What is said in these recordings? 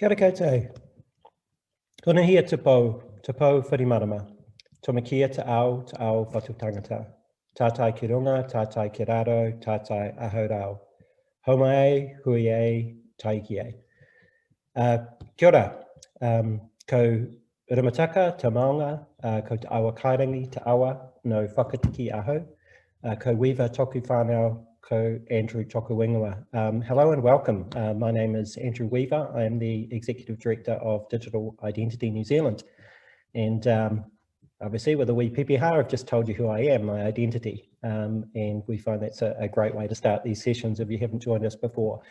Kia ora koutou. Tōna hia te pau wharimarama. Tōna kia te ao whatu tangata. Tātai ki runga, tātai ki raro, tātai ahau Homai, hui e, taiki e. Kia ora, ko Rimataka, te maunga, ko te awa kairangi, te awa, no whakatiki aho, ko Weaver toku whānau, ko Andrew toku ingoa. Hello and welcome. My name is Andrew Weaver. I am the Executive Director of Digital Identity New Zealand. And obviously with a wee PPR, I've just told you who I am, my identity. And we find that's a great way to start these sessions if you haven't joined us before.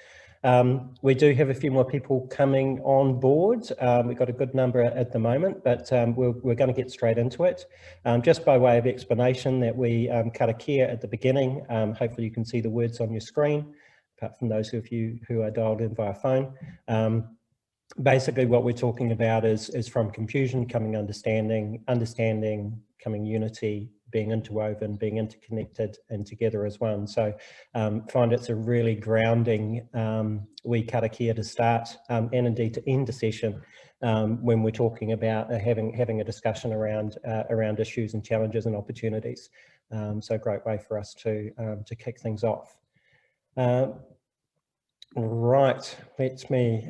We do have a few more people coming on board. We've got a good number at the moment, but we're going to get straight into it. Just by way of explanation that we karakia at the beginning. Hopefully you can see the words on your screen, apart from those of you who are dialed in via phone. Basically what we're talking about is from confusion coming understanding, coming unity, being interwoven, being interconnected and together as one. So find it's a really grounding wee karakia to start and indeed to end the session when we're talking about having a discussion around issues and challenges and opportunities. So a great way for us to kick things off. Right, let me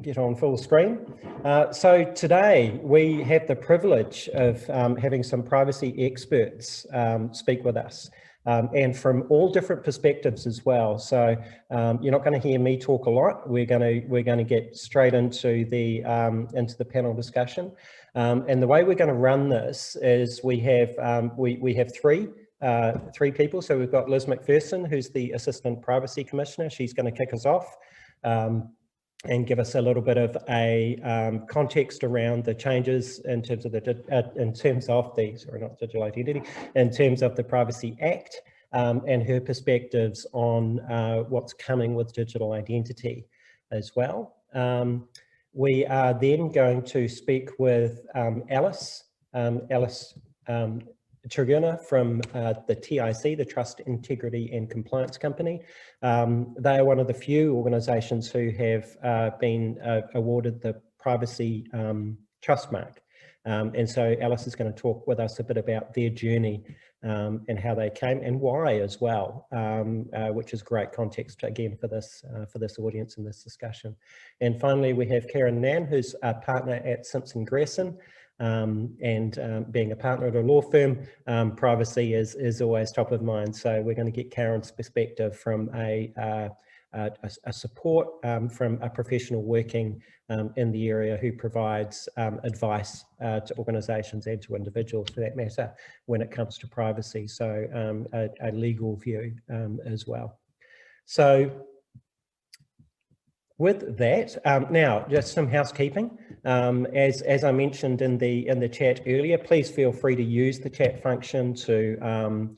get on full screen. So today we have the privilege of having some privacy experts speak with us, and from all different perspectives as well. So you're not going to hear me talk a lot. We're going to get straight into the panel discussion, and the way we're going to run this is we have three people. So we've got Liz MacPherson, who's the Assistant Privacy Commissioner. She's going to kick us off and give us a little bit of a context around the changes in terms of the digital identity, in terms of the Privacy Act, and her perspectives on what's coming with digital identity as well. We are then going to speak with Alice Tregunna from the TIC, the Trust, Integrity and Compliance Company. They are one of the few organisations who have been awarded the Privacy Trust Mark. And so Alice is going to talk with us a bit about their journey and how they came and why as well, which is great context again for this audience and this discussion. And finally, we have Ngan, who's a partner at Simpson Grierson. Being a partner at a law firm, privacy is always top of mind. So we're going to get Karen's perspective from a support from a professional working in the area who provides advice to organisations and to individuals for that matter when it comes to privacy. So a legal view as well. So with that, now just some housekeeping. As I mentioned in the chat earlier, please feel free to use the chat function to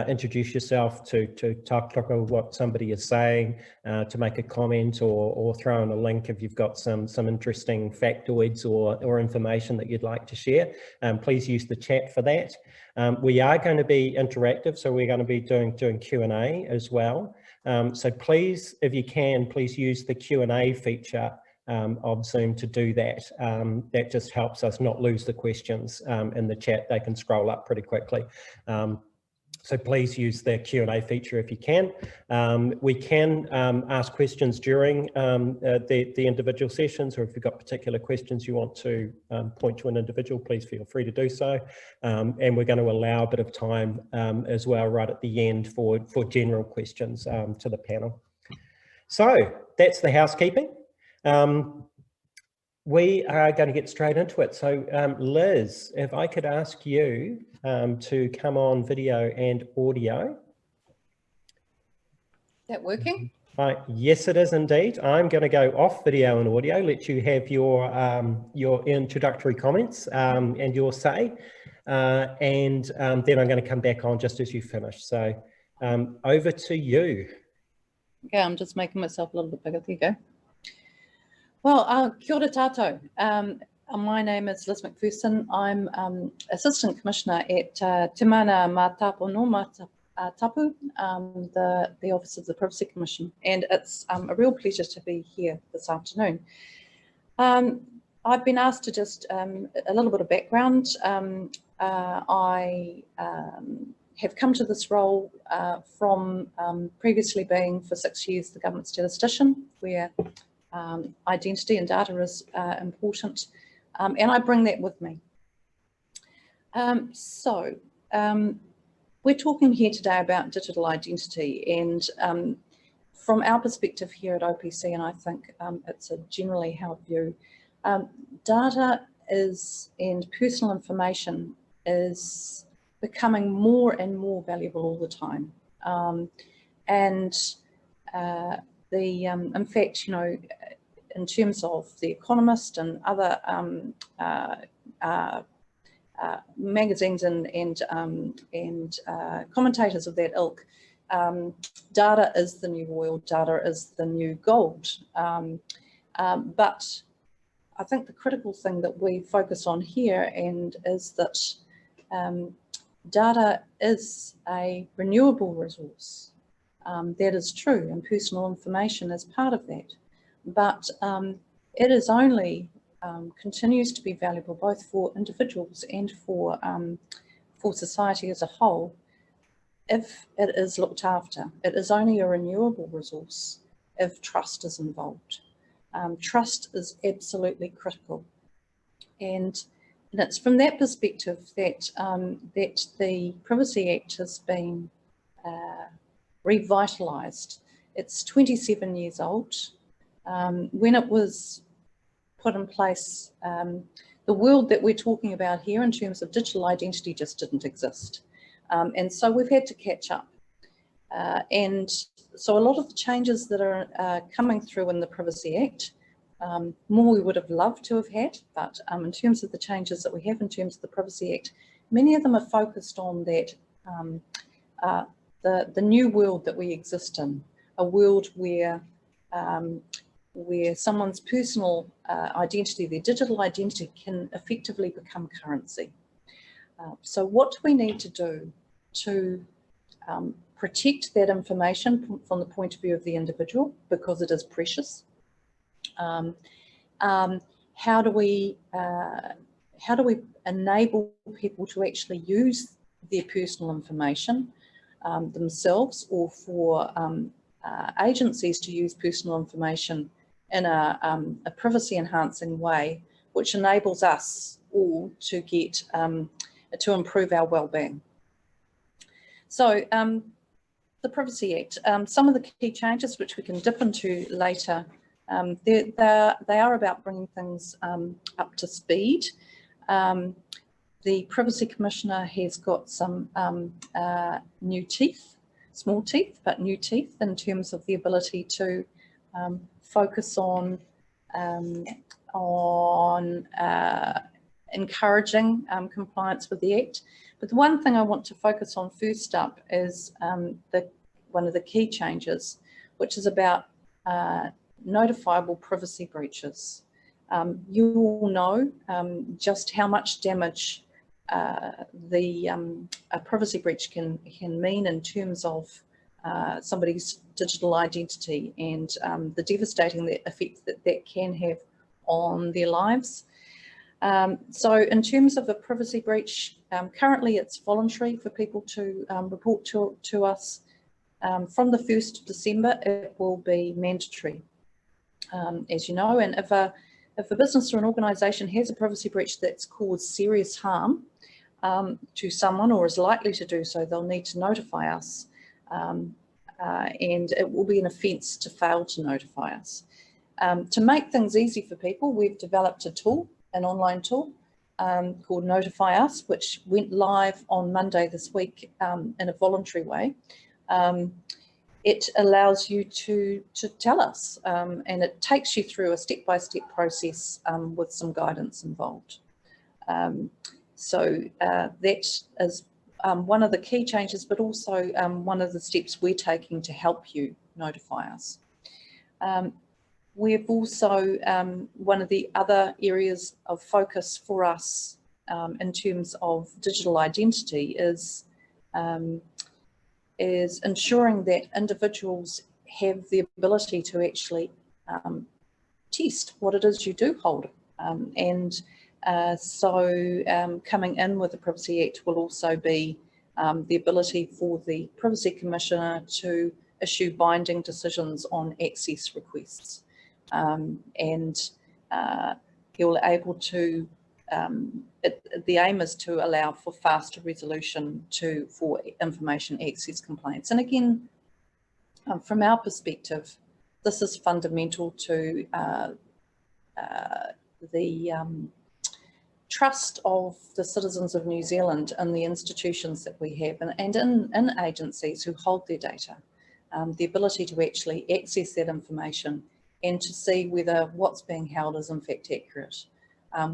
introduce yourself, to talk about what somebody is saying, to make a comment or throw in a link if you've got some interesting factoids or information that you'd like to share. Please use the chat for that. We are going to be interactive, so we're going to be doing Q&A as well. So please, if you can, please use the Q&A feature of Zoom to do that. That just helps us not lose the questions in the chat. They can scroll up pretty quickly. So please use the Q&A feature if you can. We can ask questions during the individual sessions, or if you've got particular questions you want to point to an individual, please feel free to do so. And we're going to allow a bit of time as well right at the end for general questions to the panel. So that's the housekeeping. We are going to get straight into it. So Liz, if I could ask you to come on video and audio. That working? Yes, it is indeed. I'm going to go off video and audio, let you have your introductory comments and your say, and then I'm going to come back on just as you finish. So over to you. Okay, I'm just making myself a little bit bigger. There you go. Well, kia ora tātou. My name is Liz MacPherson. I'm Assistant Commissioner at Te Mana Mātapo no Tapu, the Office of the Privacy Commission. And it's a real pleasure to be here this afternoon. I've been asked to just a little bit of background. I have come to this role from previously being for 6 years the government statistician, where identity and data is important, and I bring that with me. We're talking here today about digital identity, and from our perspective here at OPC, and I think it's a generally held view, data is, and personal information is becoming more and more valuable all the time. In fact, you know, in terms of The Economist and other magazines and commentators of that ilk, data is the new oil, data is the new gold. But I think the critical thing that we focus on here is that data is a renewable resource. That is true, and personal information is part of that. But it is only continues to be valuable both for individuals and for society as a whole if it is looked after. It is only a renewable resource if trust is involved. Trust is absolutely critical, and it's from that perspective that that the Privacy Act has been revitalised. It's 27 years old. When it was put in place, the world that we're talking about here in terms of digital identity just didn't exist. And so we've had to catch up. And so a lot of the changes that are coming through in the Privacy Act, more we would have loved to have had, but in terms of the changes that we have in terms of the Privacy Act, many of them are focused on that, the new world that we exist in, a world where someone's personal identity, their digital identity, can effectively become currency. So what do we need to do to protect that information from the point of view of the individual, because it is precious? How do we enable people to actually use their personal information themselves, or for agencies to use personal information in a privacy enhancing way, which enables us all to get to improve our well-being? So the Privacy Act, some of the key changes which we can dip into later, they are about bringing things up to speed. The Privacy Commissioner has got some new teeth, small teeth, but new teeth in terms of the ability to focus on encouraging compliance with the Act. But the one thing I want to focus on first up is one of the key changes, which is about notifiable privacy breaches. You all know just how much damage a privacy breach can mean in terms of somebody's digital identity and the devastating effect that can have on their lives. So in terms of a privacy breach, currently it's voluntary for people to report to us. From the 1st of December, it will be mandatory, as you know. And if a business or an organisation has a privacy breach that's caused serious harm to someone, or is likely to do so, they'll need to notify us. And it will be an offence to fail to notify us. To make things easy for people, we've developed a tool, an online tool called Notify Us, which went live on Monday this week in a voluntary way. It allows you to tell us, and it takes you through a step-by-step process with some guidance involved. So that is one of the key changes, but also one of the steps we're taking to help you notify us. We've also, one of the other areas of focus for us in terms of digital identity is ensuring that individuals have the ability to actually test what it is you do hold. So coming in with the Privacy Act will also be the ability for the Privacy Commissioner to issue binding decisions on access requests. He'll able to, the aim is to allow for faster resolution for information access complaints. And again, from our perspective, this is fundamental to the trust of the citizens of New Zealand in the institutions that we have and in agencies who hold their data. The ability to actually access that information and to see whether what's being held is in fact accurate.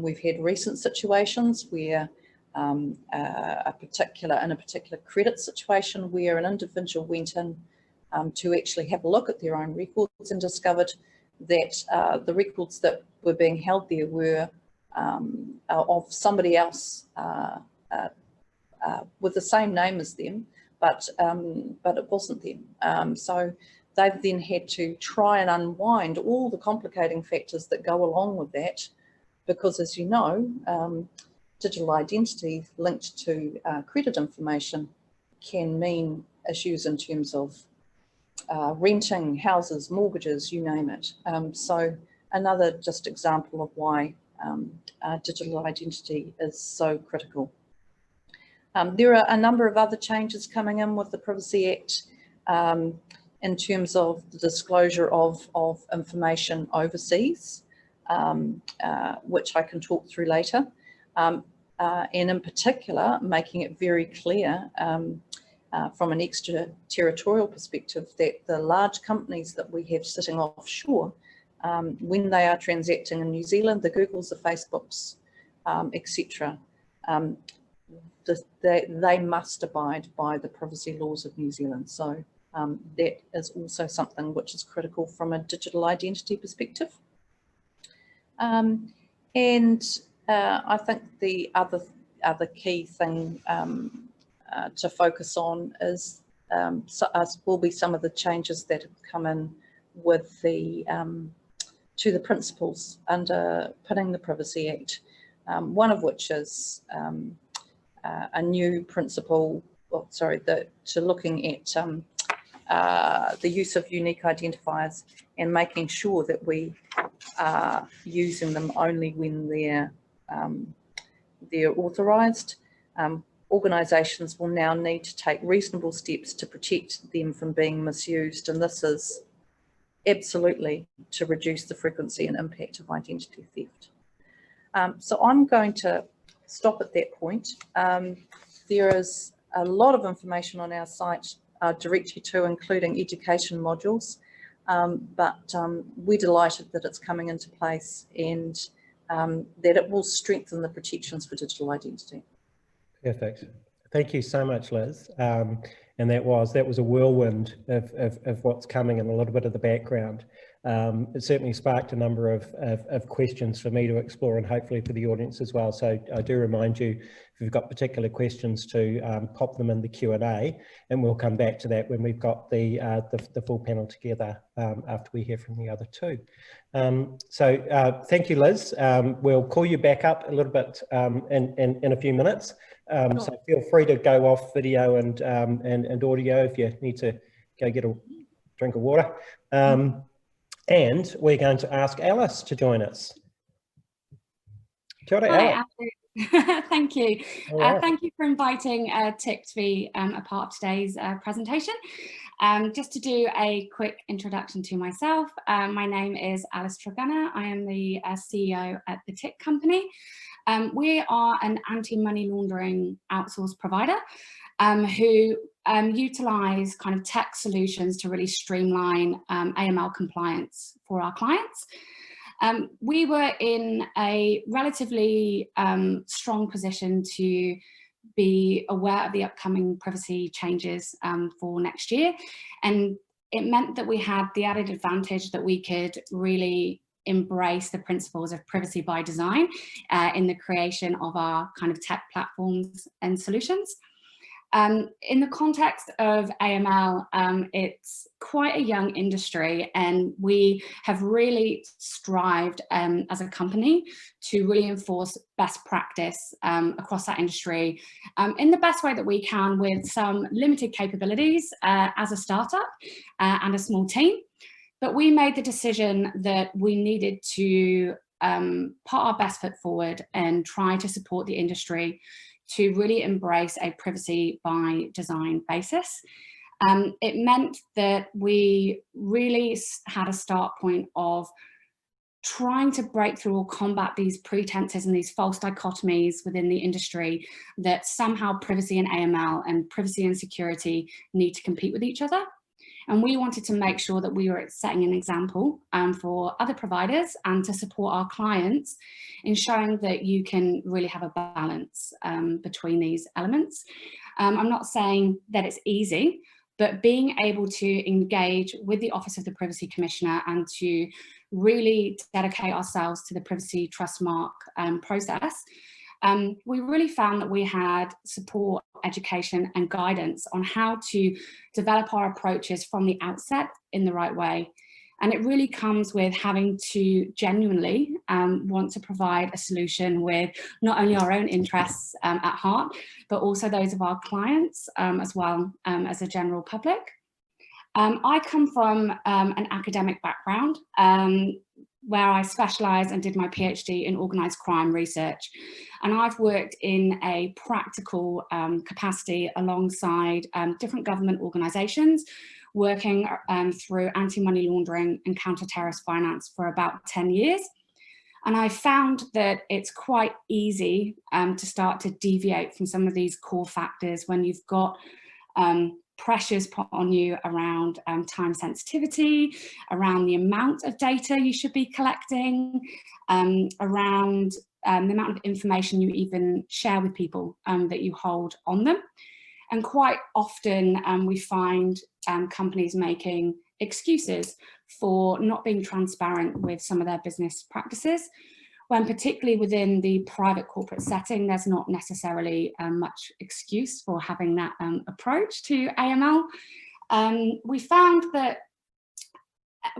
We've had recent situations where in a particular credit situation where an individual went in to actually have a look at their own records and discovered that the records that were being held there were of somebody else with the same name as them, but it wasn't them. So they've then had to try and unwind all the complicating factors that go along with that, because as you know, digital identity linked to credit information can mean issues in terms of renting, houses, mortgages, you name it. So another just example of why digital identity is so critical. There are a number of other changes coming in with the Privacy Act in terms of the disclosure of information overseas, which I can talk through later. And in particular, making it very clear from an extraterritorial perspective that the large companies that we have sitting offshore, when they are transacting in New Zealand, the Googles, the Facebooks, etc., they must abide by the privacy laws of New Zealand. So that is also something which is critical from a digital identity perspective. I think the other key thing to focus on is will be some of the changes that have come in with the to the principles underpinning the Privacy Act. One of which is a new principle, to looking at the use of unique identifiers and making sure that we are using them only when they're authorised. Organisations will now need to take reasonable steps to protect them from being misused, and this is absolutely to reduce the frequency and impact of identity theft. So I'm going to stop at that point. There is a lot of information on our site direct you to, including education modules, but we're delighted that it's coming into place and that it will strengthen the protections for digital identity. Perfect. Thank you so much, Liz. And that was a whirlwind of what's coming and a little bit of the background. It certainly sparked a number of questions for me to explore and hopefully for the audience as well. So I do remind you, if you've got particular questions, to pop them in the Q&A, and we'll come back to that when we've got the full panel together after we hear from the other two. So thank you, Liz. We'll call you back up a little bit in a few minutes. So feel free to go off video and audio if you need to go get a drink of water. And we're going to ask Alice to join us. Kia ora, Alice. Hi, thank you. Right. Thank you for inviting TIC to be a part of today's presentation. Just to do a quick introduction to myself, my name is Alice Tregunna. I am the CEO at the TIC company. We are an anti-money laundering outsource provider who utilise kind of tech solutions to really streamline AML compliance for our clients. We were in a relatively strong position to be aware of the upcoming privacy changes for next year, and it meant that we had the added advantage that we could really embrace the principles of privacy by design in the creation of our kind of tech platforms and solutions. In the context of AML, it's quite a young industry, and we have really strived as a company to really enforce best practice across that industry in the best way that we can, with some limited capabilities as a startup and a small team. But we made the decision that we needed to put our best foot forward and try to support the industry to really embrace a privacy by design basis. It meant that we really had a start point of trying to break through or combat these pretenses and these false dichotomies within the industry that somehow privacy and AML and privacy and security need to compete with each other. And we wanted to make sure that we were setting an example for other providers and to support our clients in showing that you can really have a balance between these elements. I'm not saying that it's easy, but being able to engage with the Office of the Privacy Commissioner and to really dedicate ourselves to the Privacy Trust Mark process, we really found that we had support, education and guidance on how to develop our approaches from the outset in the right way. And it really comes with having to genuinely want to provide a solution with not only our own interests at heart, but also those of our clients as well as a general public. I come from an academic background where I specialised and did my PhD in organised crime research. And I've worked in a practical capacity alongside different government organisations, working through anti-money laundering and counter-terrorist finance for about 10 years. And I found that it's quite easy to start to deviate from some of these core factors when you've got pressures put on you around time sensitivity, around the amount of data you should be collecting, around the amount of information you even share with people that you hold on them. And quite often we find companies making excuses for not being transparent with some of their business practices, when particularly within the private corporate setting, there's not necessarily much excuse for having that approach to AML. We found that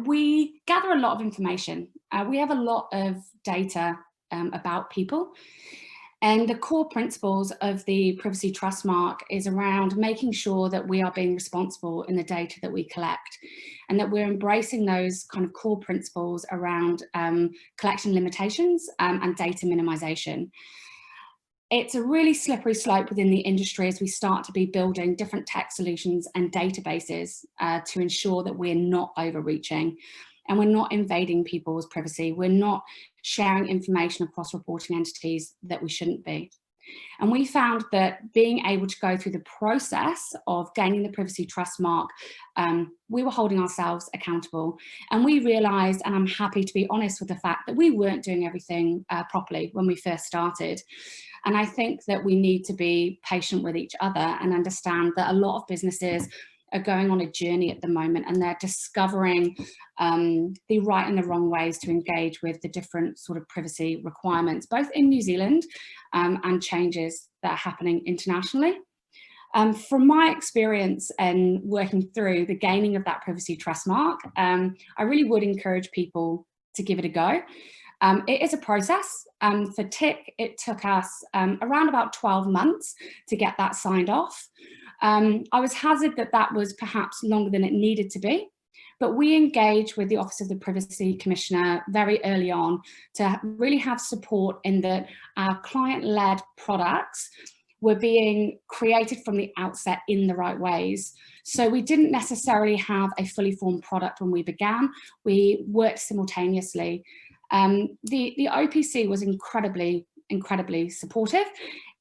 we gather a lot of information. We have a lot of data about people. And the core principles of the Privacy Trust Mark is around making sure that we are being responsible in the data that we collect, and that we're embracing those kind of core principles around collection limitations and data minimization. It's a really slippery slope within the industry as we start to be building different tech solutions and databases to ensure that we're not overreaching and we're not invading people's privacy. We're not sharing information across reporting entities that we shouldn't be. And we found that being able to go through the process of gaining the Privacy Trust Mark, we were holding ourselves accountable. And we realised, and I'm happy to be honest with the fact, that we weren't doing everything properly when we first started. And I think that we need to be patient with each other and understand that a lot of businesses are going on a journey at the moment, and they're discovering the right and the wrong ways to engage with the different sort of privacy requirements, both in New Zealand and changes that are happening internationally. From my experience and working through the gaining of that Privacy Trust Mark, I really would encourage people to give it a go. It is a process. For TIC, it took us around about 12 months to get that signed off. I was hazarded that that was perhaps longer than it needed to be, but we engaged with the Office of the Privacy Commissioner very early on to really have support in that our client-led products were being created from the outset in the right ways. So we didn't necessarily have a fully formed product when we began. We worked simultaneously. The OPC was incredibly supportive,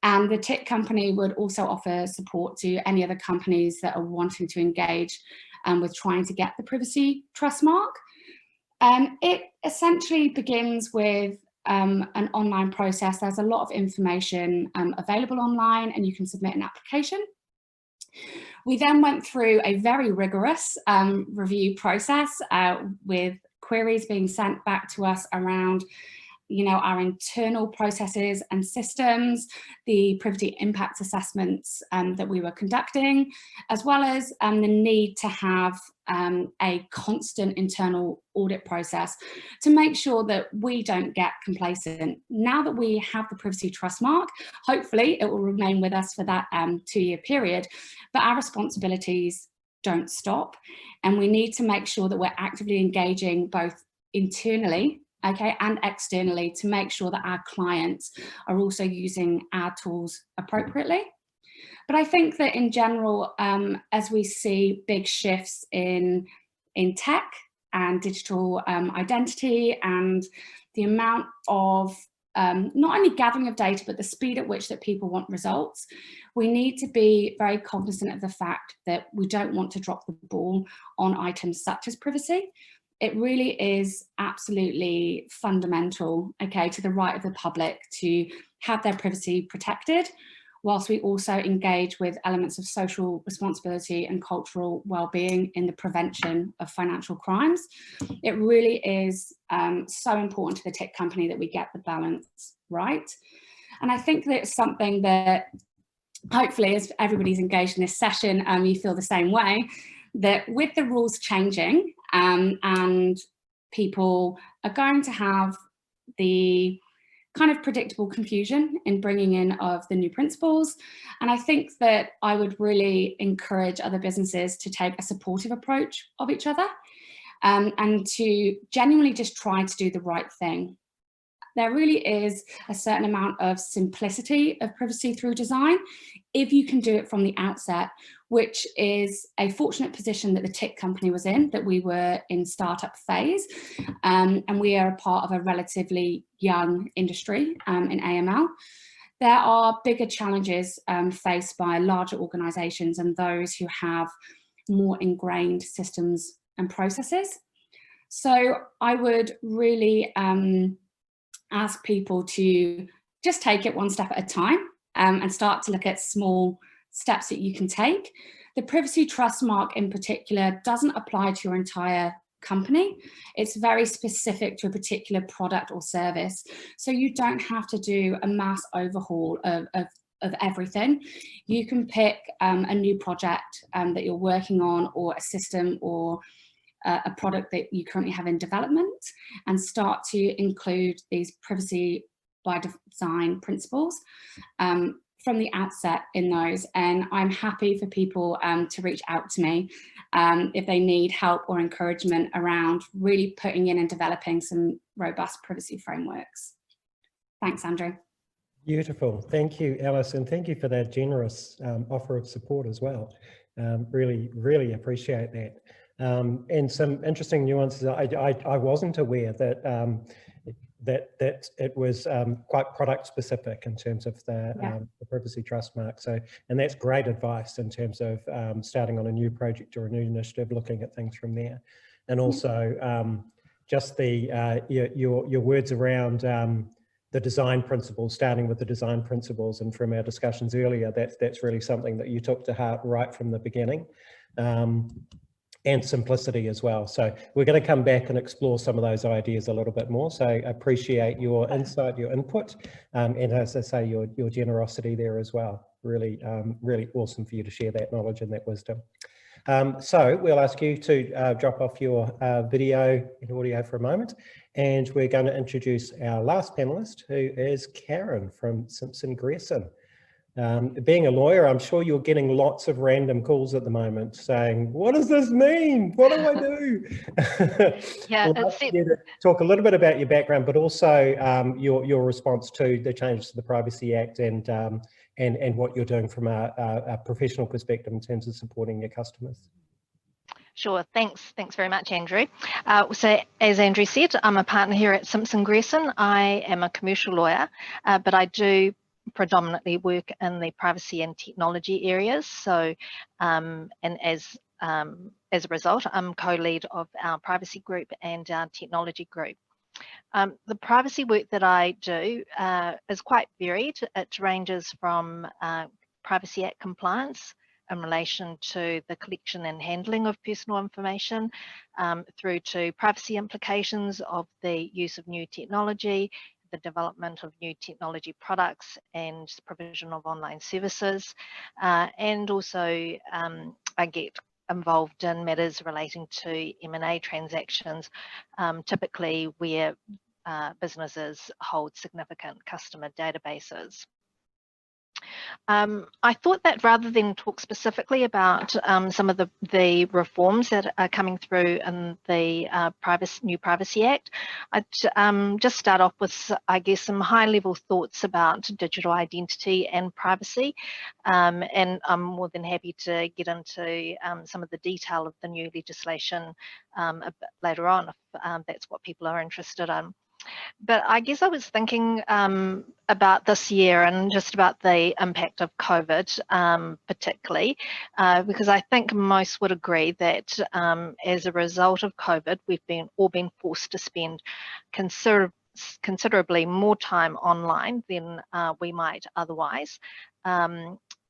and the TIC company would also offer support to any other companies that are wanting to engage with trying to get the Privacy Trust Mark. It essentially begins with an online process. There's a lot of information available online, and you can submit an application. We then went through a very rigorous review process with queries being sent back to us around our internal processes and systems, the privacy impact assessments that we were conducting, as well as the need to have a constant internal audit process to make sure that we don't get complacent. Now that we have the Privacy Trust Mark, hopefully it will remain with us for that 2-year period, but our responsibilities don't stop, and we need to make sure that we're actively engaging both internally, okay, and externally to make sure that our clients are also using our tools appropriately. But I think that in general, as we see big shifts in tech and digital identity, and the amount of not only gathering of data, but the speed at which that people want results, we need to be very cognizant of the fact that we don't want to drop the ball on items such as privacy. It really is absolutely fundamental, okay, to the right of the public to have their privacy protected, whilst we also engage with elements of social responsibility and cultural well-being in the prevention of financial crimes. It really is so important to the tech company that we get the balance right. And I think that it's something that hopefully, as everybody's engaged in this session, you feel the same way, that with the rules changing and people are going to have the kind of predictable confusion in bringing in of the new principles. And I think that I would really encourage other businesses to take a supportive approach of each other and to genuinely just try to do the right thing. There really is a certain amount of simplicity of privacy through design if you can do it from the outset, which is a fortunate position that the tech company was in, that we were in startup phase, and we are a part of a relatively young industry in AML. There are bigger challenges faced by larger organisations and those who have more ingrained systems and processes. So I would really ask people to just take it one step at a time and start to look at small steps that you can take. The Privacy Trust Mark in particular doesn't apply to your entire company. It's very specific to a particular product or service. So you don't have to do a mass overhaul of everything. You can pick a new project that you're working on, or a system, or a product that you currently have in development, and start to include these privacy by design principles from the outset in those. And I'm happy for people to reach out to me if they need help or encouragement around really putting in and developing some robust privacy frameworks. Thanks, Andrew. Beautiful. Thank you, Alice, and thank you for that generous offer of support as well. Really, really appreciate that. And some interesting nuances. I wasn't aware that that it was quite product specific in terms of the Privacy Trust Mark. So, and that's great advice in terms of starting on a new project or a new initiative, looking at things from there. And also just the your words around the design principles, starting with the design principles, and from our discussions earlier, that's really something that you took to heart right from the beginning. And simplicity as well. So we're going to come back and explore some of those ideas a little bit more. So I appreciate your insight, your input, and as I say, your generosity there as well. Really, really awesome for you to share that knowledge and that wisdom. So we'll ask you to drop off your video and audio for a moment, and we're going to introduce our last panelist, who is Karen from Simpson Grierson. Being a lawyer, I'm sure you're getting lots of random calls at the moment saying, what does this mean? What do I do? Yeah, I'd like you to talk a little bit about your background, but also your response to the changes to the Privacy Act and what you're doing from a professional perspective in terms of supporting your customers. Sure, thanks very much, Andrew. So as Andrew said, I'm a partner here at Simpson Grierson. I am a commercial lawyer, but I do predominantly work in the privacy and technology areas. So, and as a result, I'm co-lead of our privacy group and our technology group. The privacy work that I do is quite varied. It ranges from Privacy Act compliance in relation to the collection and handling of personal information, through to privacy implications of the use of new technology, the development of new technology products and provision of online services, and also I get involved in matters relating to M&A transactions, typically where businesses hold significant customer databases. I thought that rather than talk specifically about some of the reforms that are coming through in the new Privacy Act, I'd just start off with, I guess, some high-level thoughts about digital identity and privacy, and I'm more than happy to get into some of the detail of the new legislation a bit later on if that's what people are interested in. But I guess I was thinking about this year and just about the impact of COVID, particularly, because I think most would agree that as a result of COVID, we've all been forced to spend considerably more time online than we might otherwise.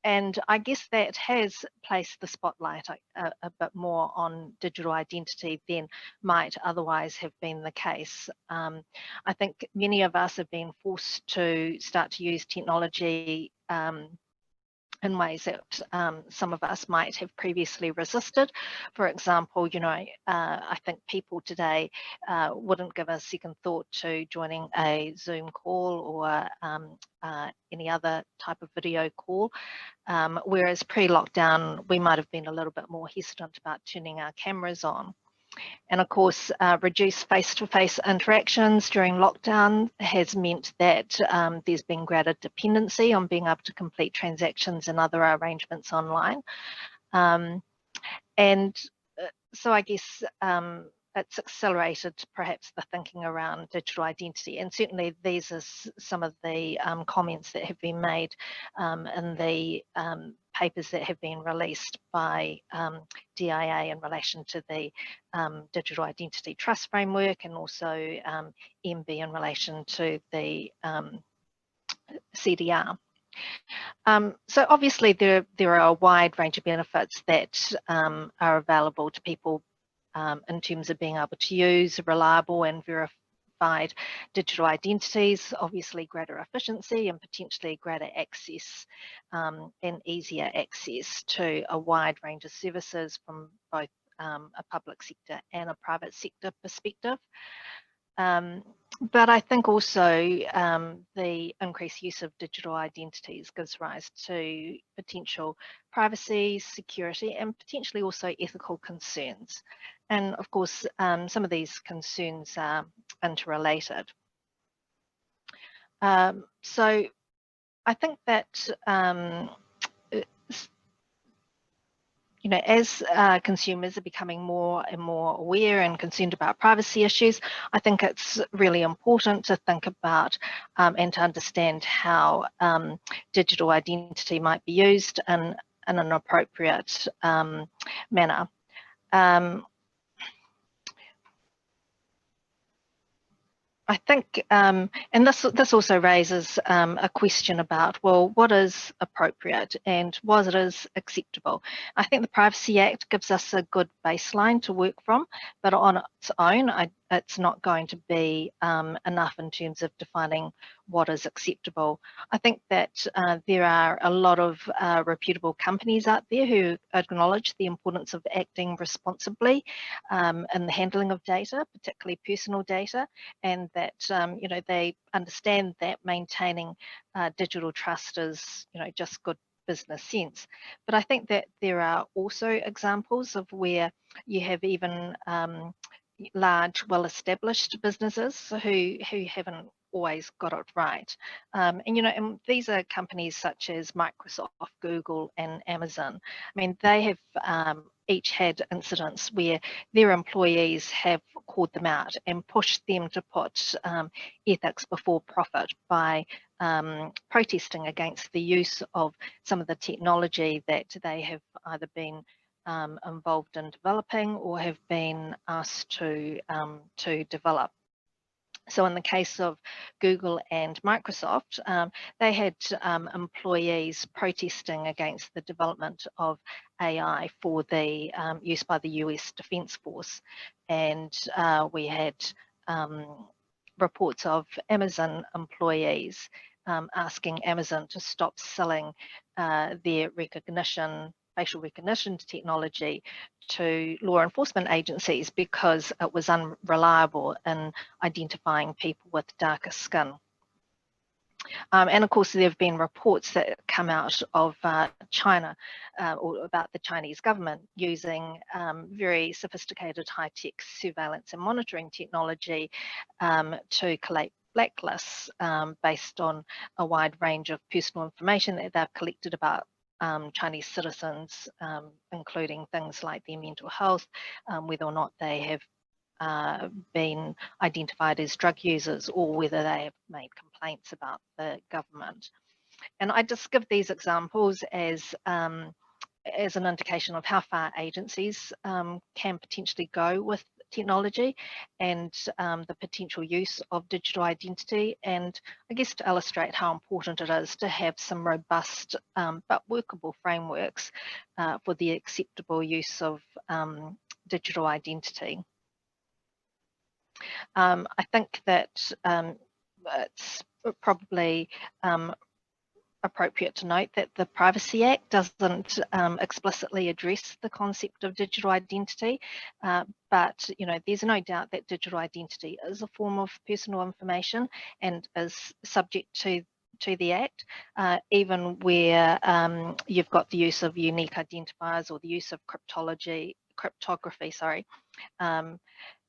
And I guess that has placed the spotlight a bit more on digital identity than might otherwise have been the case. I think many of us have been forced to start to use technology in ways that some of us might have previously resisted. For example, I think people today wouldn't give a second thought to joining a Zoom call or any other type of video call, whereas pre-lockdown we might have been a little bit more hesitant about turning our cameras on. And of course, reduced face-to-face interactions during lockdown has meant that there's been greater dependency on being able to complete transactions and other arrangements online. And so I guess it's accelerated perhaps the thinking around digital identity. And certainly these are some of the comments that have been made in the papers that have been released by DIA in relation to the Digital Identity Trust Framework, and also MB in relation to the CDR. So obviously there are a wide range of benefits that are available to people in terms of being able to use reliable and verified digital identities, obviously greater efficiency and potentially greater access and easier access to a wide range of services from both a public sector and a private sector perspective. But I think also the increased use of digital identities gives rise to potential privacy, security, and potentially also ethical concerns. And of course, some of these concerns are interrelated. So I think that as consumers are becoming more and more aware and concerned about privacy issues, I think it's really important to think about and to understand how digital identity might be used in an appropriate manner. I think, and this also raises a question about, well, what is appropriate and what is acceptable? I think the Privacy Act gives us a good baseline to work from, but on its own, it's not going to be enough in terms of defining what is acceptable. I think that there are a lot of reputable companies out there who acknowledge the importance of acting responsibly in the handling of data, particularly personal data, and that they understand that maintaining digital trust is just good business sense. But I think that there are also examples of where you have even large, well-established businesses who haven't always got it right. And these are companies such as Microsoft, Google, and Amazon. I mean, they have each had incidents where their employees have called them out and pushed them to put ethics before profit by protesting against the use of some of the technology that they have either been involved in developing or have been asked to develop. So in the case of Google and Microsoft, they had employees protesting against the development of AI for the use by the US Defence Force. And we had reports of Amazon employees asking Amazon to stop selling their facial recognition technology to law enforcement agencies because it was unreliable in identifying people with darker skin. And of course, there have been reports that come out of China or about the Chinese government using very sophisticated high-tech surveillance and monitoring technology to collate blacklists based on a wide range of personal information that they've collected about Chinese citizens, including things like their mental health, whether or not they have been identified as drug users, or whether they have made complaints about the government. And I just give these examples as an indication of how far agencies can potentially go with technology and the potential use of digital identity, and I guess to illustrate how important it is to have some robust but workable frameworks for the acceptable use of digital identity. I think that it's probably appropriate to note that the Privacy Act doesn't explicitly address the concept of digital identity, but there's no doubt that digital identity is a form of personal information and is subject to the Act, even where you've got the use of unique identifiers or the use of cryptography,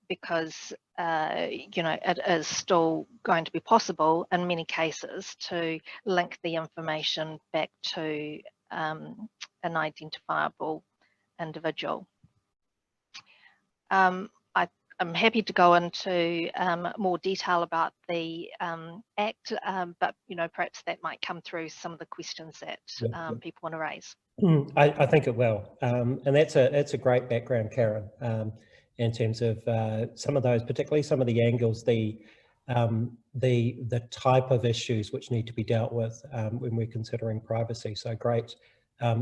because it is still going to be possible in many cases to link the information back to an identifiable individual. I'm happy to go into more detail about the Act, but perhaps that might come through some of the questions that people want to raise. I think it will, and that's a great background, Karen. In terms of some of those, particularly some of the angles, the type of issues which need to be dealt with when we're considering privacy. So great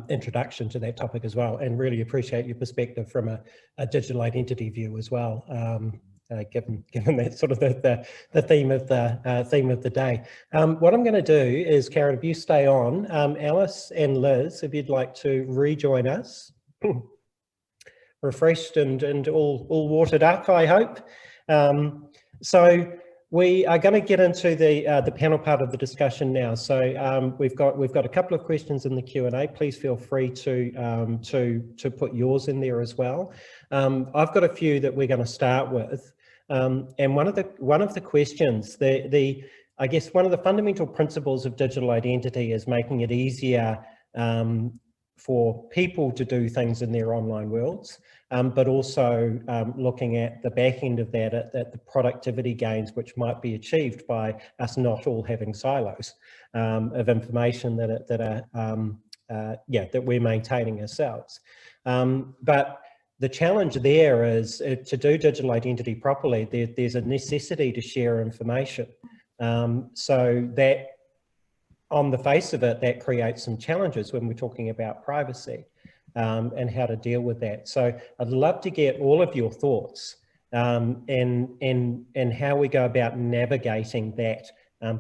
introduction to that topic as well, and really appreciate your perspective from a digital identity view as well, given that sort of the theme of the day. What I'm going to do is, Karen, if you stay on, Alice and Liz, if you'd like to rejoin us. Refreshed and all watered up, I hope. So we are going to get into the panel part of the discussion now. So we've got a couple of questions in the Q&A. Please feel free to put yours in there as well. I've got a few that we're going to start with, and one of the questions, I guess one of the fundamental principles of digital identity is making it easier for people to do things in their online worlds, but also looking at the back end of that, at the productivity gains which might be achieved by us not all having silos of information that we're maintaining ourselves. But the challenge there is to do digital identity properly, there's a necessity to share information. So that, on the face of it, that creates some challenges when we're talking about privacy and how to deal with that. So I'd love to get all of your thoughts and how we go about navigating that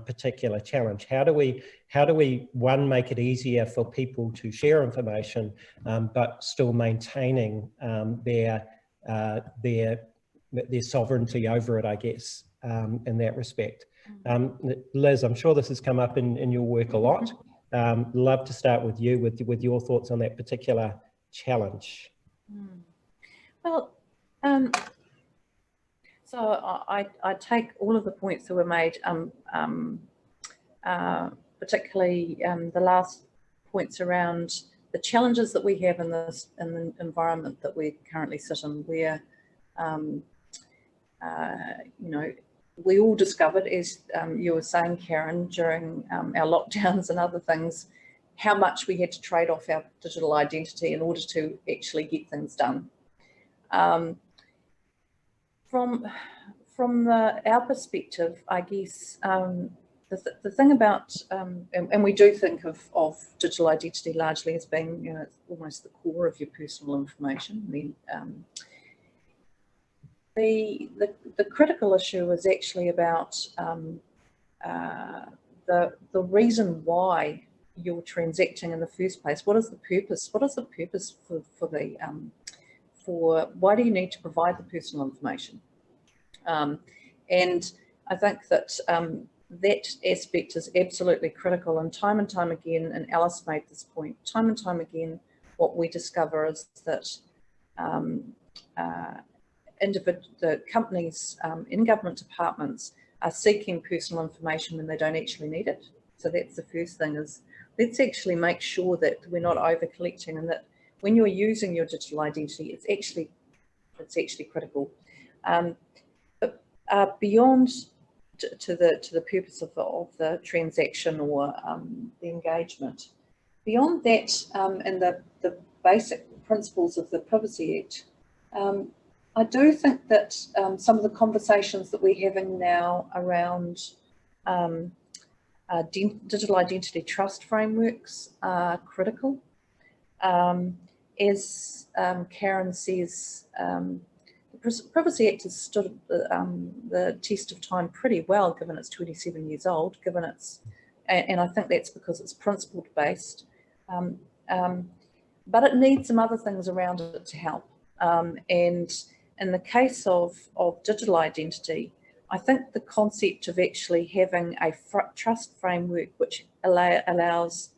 particular challenge. How do we one, make it easier for people to share information, but still maintaining their sovereignty over it, I guess, in that respect. Liz, I'm sure this has come up in your work a lot. Love to start with you with your thoughts on that particular challenge. Well, so I take all of the points that were made, particularly the last points around the challenges that we have in the environment that we currently sit in, where we all discovered, as you were saying, Karen, during our lockdowns and other things, how much we had to trade off our digital identity in order to actually get things done. From our perspective, I guess the thing about, and we do think of digital identity largely as being, it's almost the core of your personal information. I mean, the critical issue is actually about the reason why you're transacting in the first place. What is the purpose? What is the purpose for why do you need to provide the personal information? And I think that that aspect is absolutely critical, and time again, and Alice made this point, time and time again, what we discover is that the companies in government departments are seeking personal information when they don't actually need it. So that's the first thing, is let's actually make sure that we're not over collecting, and that when you're using your digital identity, it's actually critical. But beyond to the purpose of the transaction or the engagement, beyond that, and the basic principles of the Privacy Act, I do think that some of the conversations that we're having now around digital identity trust frameworks are critical. As Karen says, the Privacy Act has stood the test of time pretty well, given it's 27 years old, given it's, and I think that's because it's principle based, but it needs some other things around it to help. And in the case of digital identity, I think the concept of actually having a trust framework which allows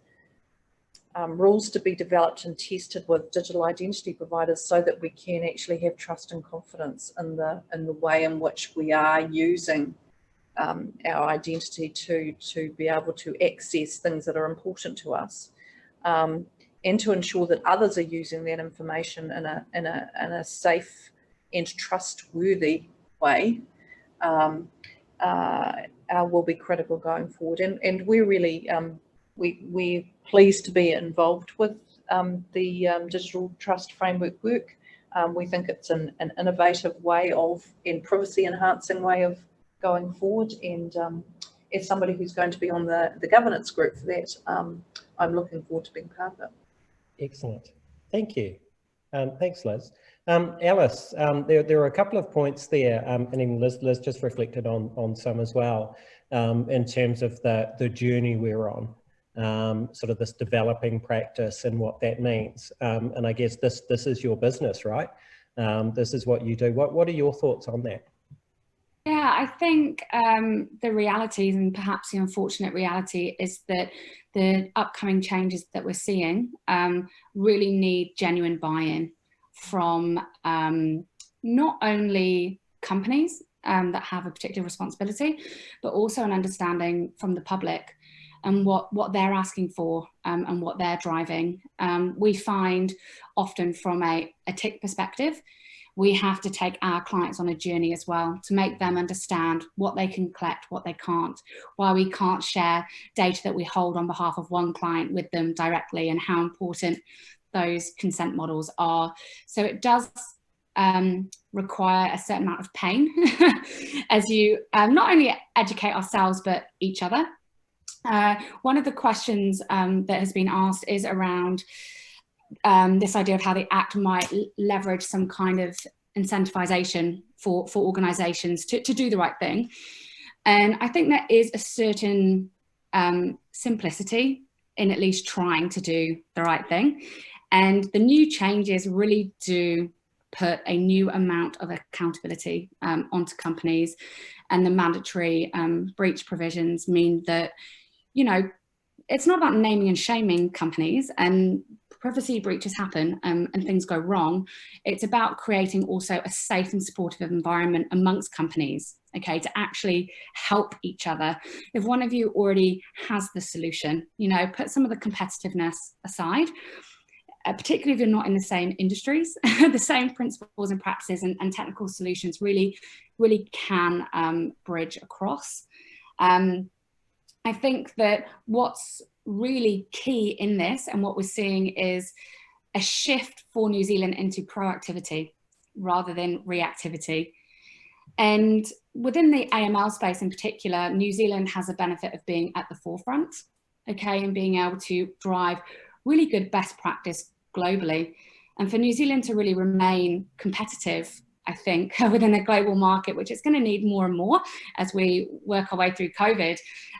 rules to be developed and tested with digital identity providers, so that we can actually have trust and confidence in the way in which we are using our identity to be able to access things that are important to us, and to ensure that others are using that information in a safe and trustworthy way, will be critical going forward. And we're really we're pleased to be involved with the digital trust framework work. We think it's an innovative way and privacy enhancing way of going forward. And as somebody who's going to be on the governance group for that, I'm looking forward to being part of it. Excellent. Thank you. Thanks, Liz. Alice, there are a couple of points there, and even Liz just reflected on some as well, in terms of the journey we're on, sort of this developing practice and what that means. And I guess this is your business, right? This is what you do. What are your thoughts on that? Yeah, I think the realities, and perhaps the unfortunate reality, is that the upcoming changes that we're seeing really need genuine buy-in from not only companies that have a particular responsibility, but also an understanding from the public and what they're asking for and what they're driving. We find often from a TIC perspective, we have to take our clients on a journey as well to make them understand what they can collect, what they can't, why we can't share data that we hold on behalf of one client with them directly, and how important those consent models are. So it does require a certain amount of pain as you not only educate ourselves, but each other. One of the questions that has been asked is around this idea of how the Act might leverage some kind of incentivization for organisations to do the right thing. And I think there is a certain simplicity in at least trying to do the right thing. And the new changes really do put a new amount of accountability onto companies, and the mandatory breach provisions mean that, you know, it's not about naming and shaming companies, and privacy breaches happen and things go wrong. It's about creating also a safe and supportive environment amongst companies, okay, to actually help each other. If one of you already has the solution, you know, put some of the competitiveness aside, particularly if you're not in the same industries, the same principles and practices and technical solutions really can bridge across. I think that what's really key in this, and what we're seeing, is a shift for New Zealand into proactivity rather than reactivity. And within the AML space in particular, New Zealand has a benefit of being at the forefront, okay, and being able to drive really good best practice globally. And for New Zealand to really remain competitive I think, within a global market, which it's going to need more and more as we work our way through COVID.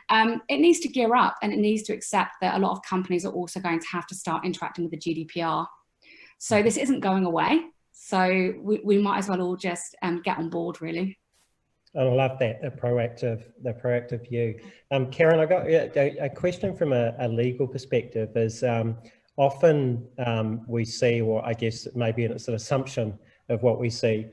It needs to gear up, and it needs to accept that a lot of companies are also going to have to start interacting with the GDPR. So this isn't going away. So we might as well all just get on board, really. I love that, the proactive view. Karen, I got a question from a legal perspective. Is often we see, or I guess maybe it's an assumption of what we see,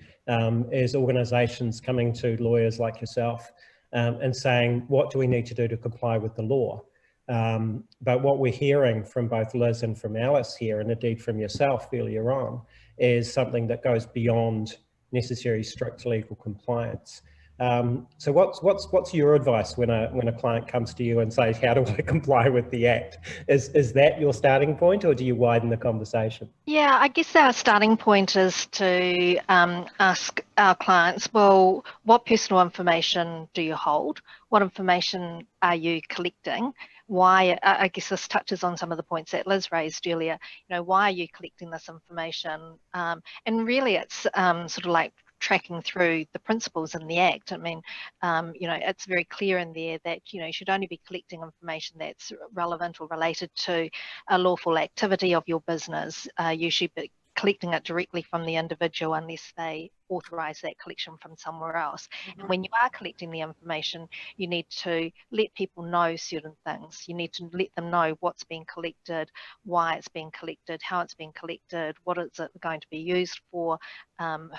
is organisations coming to lawyers like yourself and saying, what do we need to do to comply with the law? But what we're hearing from both Liz and from Alice here, and indeed from yourself earlier on, is something that goes beyond necessary strict legal compliance. So what's your advice when a client comes to you and says, how do I comply with the Act? Is that your starting point, or do you widen the conversation? Yeah, I guess our starting point is to ask our clients, well, what personal information do you hold? What information are you collecting? Why? I guess this touches on some of the points that Liz raised earlier. You know, why are you collecting this information? And really, it's sort of like tracking through the principles in the Act. I mean, you know, it's very clear in there that, you know, you should only be collecting information that's relevant or related to a lawful activity of your business. You should be collecting it directly from the individual unless they authorise that collection from somewhere else. And when you are collecting the information, you need to let people know certain things. You need to let them know what's being collected, why it's being collected, how it's being collected, what is it going to be used for,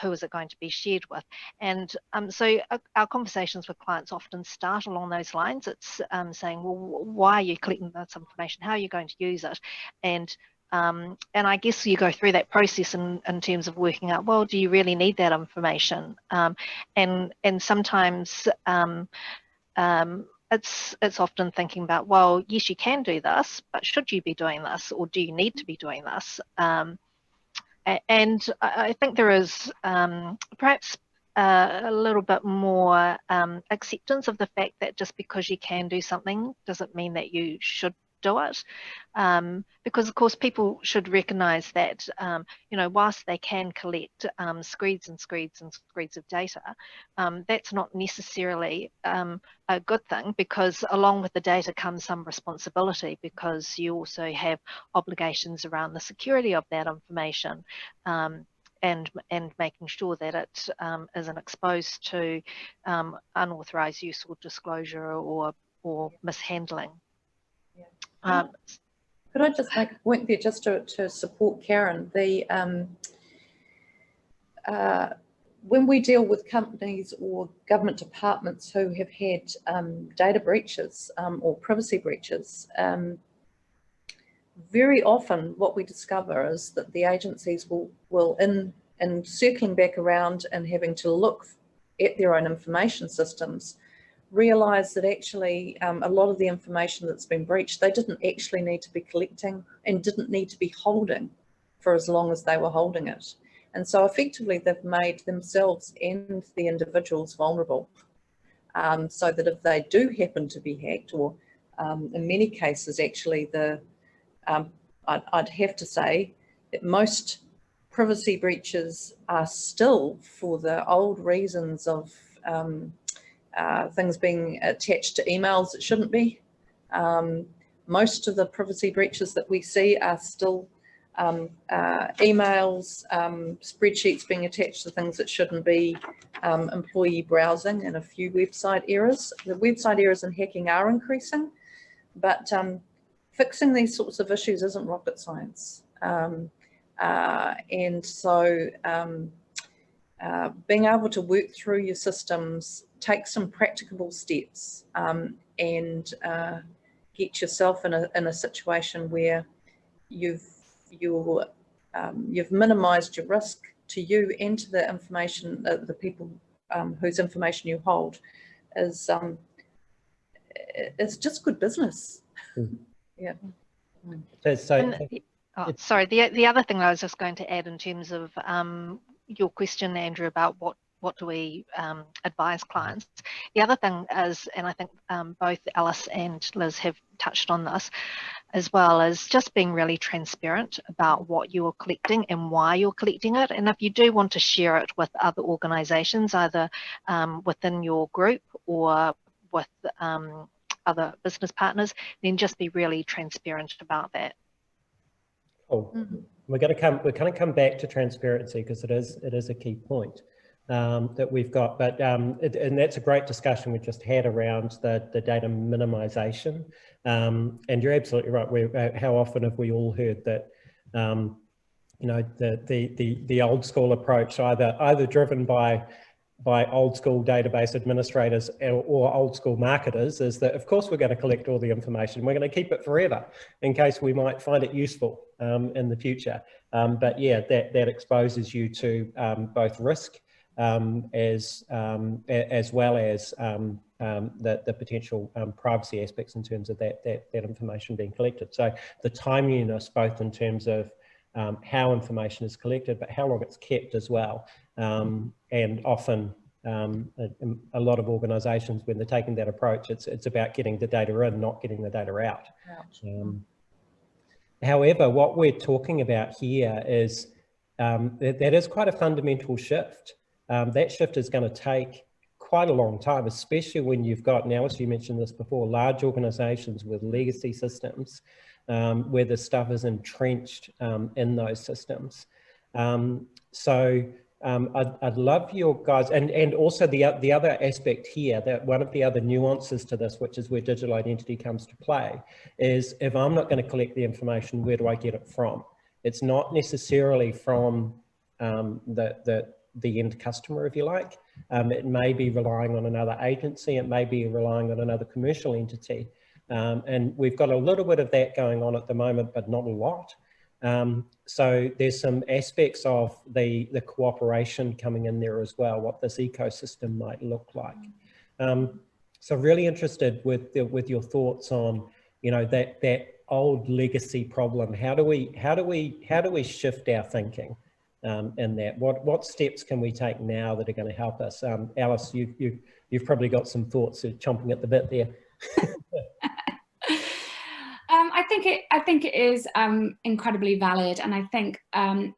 who is it going to be shared with. And so our conversations with clients often start along those lines. It's saying, well, why are you collecting this information? How are you going to use it? And I guess you go through that process in terms of working out, well, do you really need that information? And sometimes it's often thinking about, well, yes, you can do this, but should you be doing this, or do you need to be doing this? And I think there is perhaps a little bit more acceptance of the fact that just because you can do something doesn't mean that you should do it, because of course people should recognise that you know, whilst they can collect screeds and screeds and screeds of data, that's not necessarily a good thing, because along with the data comes some responsibility, because you also have obligations around the security of that information, and making sure that it isn't exposed to unauthorised use or disclosure or mishandling. Could I just make a point there, just to support Karen? When we deal with companies or government departments who have had data breaches or privacy breaches, very often what we discover is that the agencies will in circling back around and having to look at their own information systems, realise that actually a lot of the information that's been breached, they didn't actually need to be collecting and didn't need to be holding for as long as they were holding it. And so effectively they've made themselves and the individuals vulnerable, so that if they do happen to be hacked, or in many cases actually I'd have to say that most privacy breaches are still for the old reasons of things being attached to emails that shouldn't be. Most of the privacy breaches that we see are still emails, spreadsheets being attached to things that shouldn't be, employee browsing, and a few website errors. The website errors and hacking are increasing, but fixing these sorts of issues isn't rocket science. And so being able to work through your systems, take some practicable steps, and get yourself in a situation where you've minimised your risk to you and to the information, the people whose information you hold, is it's just good business. Yeah. Sorry, the other thing I was just going to add in terms of your question, Andrew, about what do we advise clients. The other thing is, and I think both Alice and Liz have touched on this, as well as just being really transparent about what you're collecting and why you're collecting it. And if you do want to share it with other organisations, either within your group or with other business partners, then just be really transparent about that. Cool. We're going to come back to transparency because it is a key point that we've got. But and that's a great discussion we just had around the data minimisation. And you're absolutely right. How often have we all heard that? You know, the old school approach, either driven by old school database administrators or old school marketers, is that of course we're going to collect all the information. We're going to keep it forever in case we might find it useful in the future. But yeah, that exposes you to both risk as well as the potential privacy aspects in terms of that information being collected. So the timeliness, both in terms of how information is collected, but how long it's kept as well. And often a lot of organisations, when they're taking that approach, it's about getting the data in, not getting the data out. However, what we're talking about here is that is quite a fundamental shift. That shift is going to take quite a long time, especially when you've got, now as you mentioned this before, large organisations with legacy systems where the stuff is entrenched in those systems. I'd love your guys, and also the other aspect here, that one of the other nuances to this, which is where digital identity comes to play, is if I'm not going to collect the information, where do I get it from? It's not necessarily from the end customer, if you like. It may be relying on another agency, it may be relying on another commercial entity. And we've got a little bit of that going on at the moment, but not a lot. So there's some aspects of the cooperation coming in there as well, what this ecosystem might look like. So really interested with your thoughts on, you know, that old legacy problem. How do we shift our thinking in that? What steps can we take now that are going to help us? Alice, you've probably got some thoughts, chomping at the bit there. I think it is incredibly valid, and I think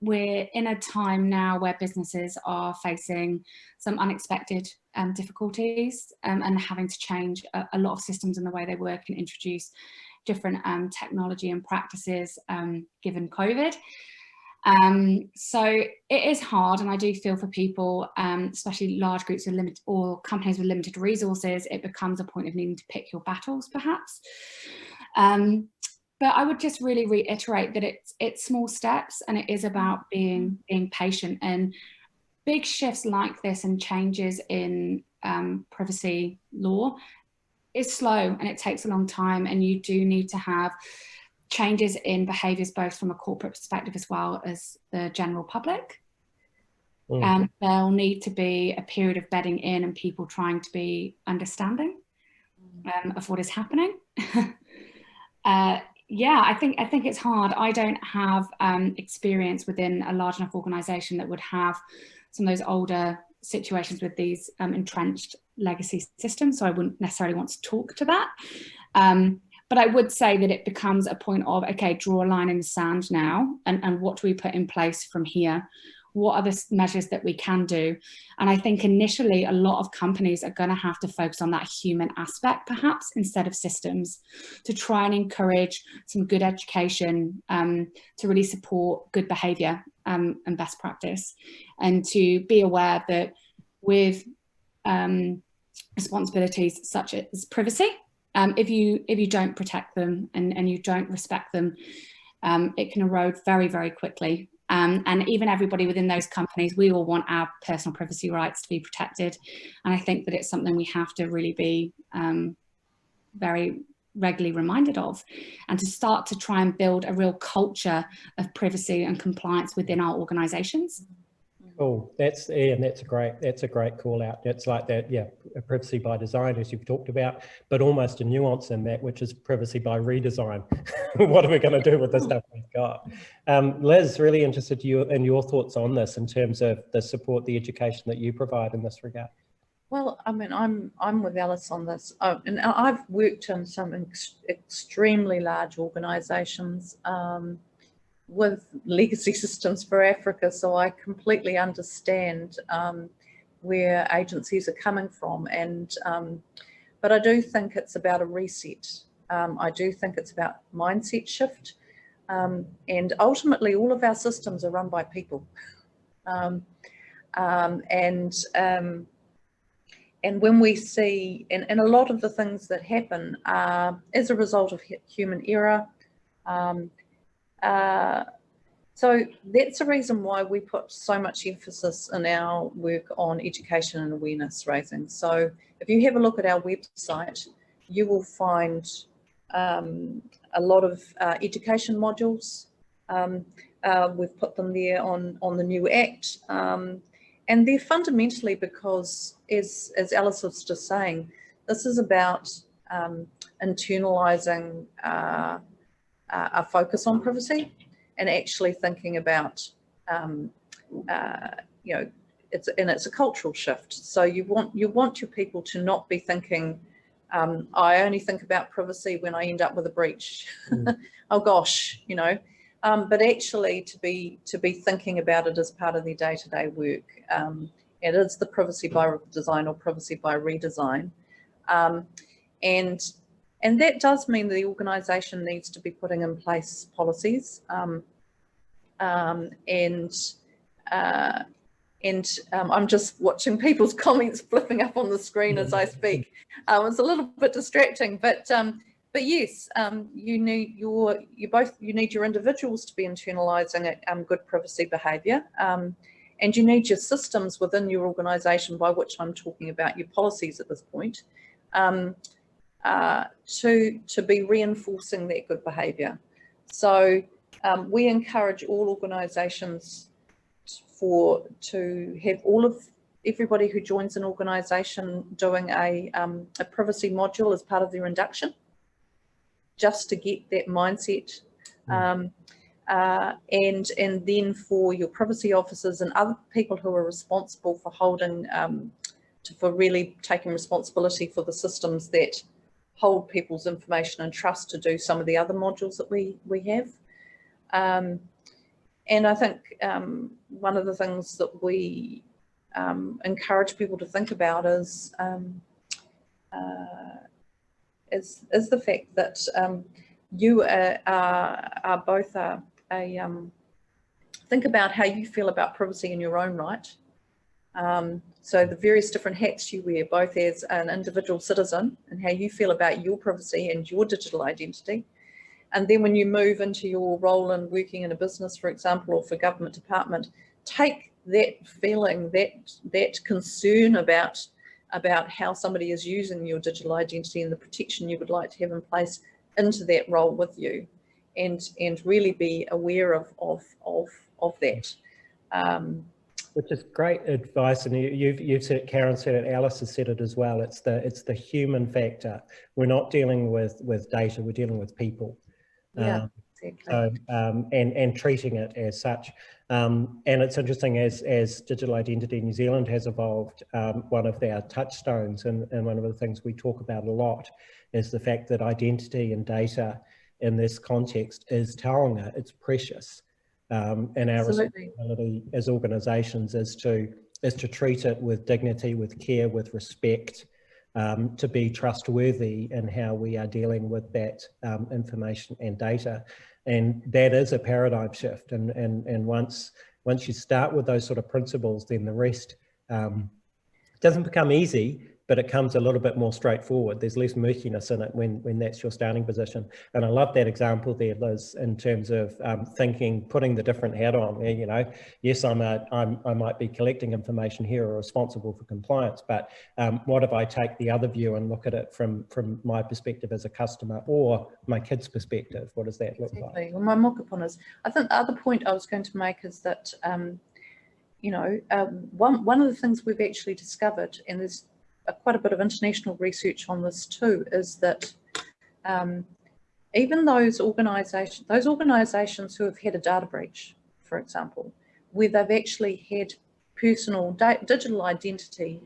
we're in a time now where businesses are facing some unexpected difficulties and having to change a lot of systems in the way they work and introduce different technology and practices given COVID. So it is hard, and I do feel for people, especially large groups with limited, or companies with limited resources, it becomes a point of needing to pick your battles, perhaps. But I would just really reiterate that it's small steps, and it is about being patient. And big shifts like this and changes in privacy law is slow, and it takes a long time, and you do need to have changes in behaviours both from a corporate perspective as well as the general public. There'll need to be a period of bedding in and people trying to be understanding of what is happening. Yeah, I think it's hard. I don't have experience within a large enough organisation that would have some of those older situations with these entrenched legacy systems, so I wouldn't necessarily want to talk to that. But I would say that it becomes a point of, okay, draw a line in the sand now, and what do we put in place from here? What are the measures that we can do? And I think initially a lot of companies are going to have to focus on that human aspect, perhaps, instead of systems, to try and encourage some good education, to really support good behaviour and best practice, and to be aware that with responsibilities such as privacy, if you don't protect them and you don't respect them, it can erode very, very quickly. And even everybody within those companies, we all want our personal privacy rights to be protected. And I think that it's something we have to really be very regularly reminded of, and to start to try and build a real culture of privacy and compliance within our organisations. Oh, that's a great call out. It's like that, yeah, privacy by design, as you've talked about, but almost a nuance in that, which is privacy by redesign. What are we going to do with the stuff we've got? Liz, really interested in your thoughts on this in terms of the support, the education that you provide in this regard. Well, I mean, I'm with Alice on this, and I've worked in some extremely large organisations with legacy systems for Africa, so I completely understand where agencies are coming from, and but I do think it's about a reset. I do think it's about mindset shift, and ultimately all of our systems are run by people, and when we see, and a lot of the things that happen are as a result of human error. So that's the reason why we put so much emphasis in our work on education and awareness raising. So if you have a look at our website, you will find a lot of education modules. We've put them there on the new Act. And they're fundamentally because, as Alice was just saying, this is about internalising a focus on privacy and actually thinking about, you know, it's a cultural shift. So you want your people to not be thinking, I only think about privacy when I end up with a breach. Oh gosh, you know. But actually to be thinking about it as part of their day-to-day work. It is the privacy by design or privacy by redesign. And that does mean the organisation needs to be putting in place policies. I'm just watching people's comments flipping up on the screen as I speak. It's a little bit distracting, but yes, you need your individuals to be internalising good privacy behaviour, and you need your systems within your organisation, by which I'm talking about your policies at this point, to be reinforcing that good behaviour. So we encourage all organisations to have everybody who joins an organisation doing a privacy module as part of their induction, just to get that mindset. And then for your privacy officers and other people who are responsible for for really taking responsibility for the systems that hold people's information and trust, to do some of the other modules that we have. And I think one of the things that we encourage people to think about is the fact that you are both think about how you feel about privacy in your own right. So the various different hats you wear, both as an individual citizen and how you feel about your privacy and your digital identity. And then when you move into your role in working in a business, for example, or for government department, take that feeling, that concern about how somebody is using your digital identity and the protection you would like to have in place into that role with you, and really be aware of that. Which is great advice, and you've said it, Karen said it, Alice has said it as well. It's the human factor. We're not dealing with data, we're dealing with people. Yeah, exactly. So, and treating it as such. And it's interesting, as Digital Identity New Zealand has evolved, one of our touchstones and one of the things we talk about a lot is the fact that identity and data in this context is taonga, it's precious. And our responsibility as organisations is to treat it with dignity, with care, with respect, to be trustworthy in how we are dealing with that information and data. And that is a paradigm shift. And once you start with those sort of principles, then the rest doesn't become easy, but it comes a little bit more straightforward. There's less murkiness in it when that's your starting position. And I love that example there, Liz, in terms of thinking, putting the different hat on. You know, yes, I might be collecting information here or responsible for compliance, but what if I take the other view and look at it from my perspective as a customer or my kid's perspective? What does that look like? Well, my mock-up is, I think the other point I was going to make is that, you know, one of the things we've actually discovered, and there's quite a bit of international research on this too, is that even those organisations who have had a data breach, for example, where they've actually had personal digital identity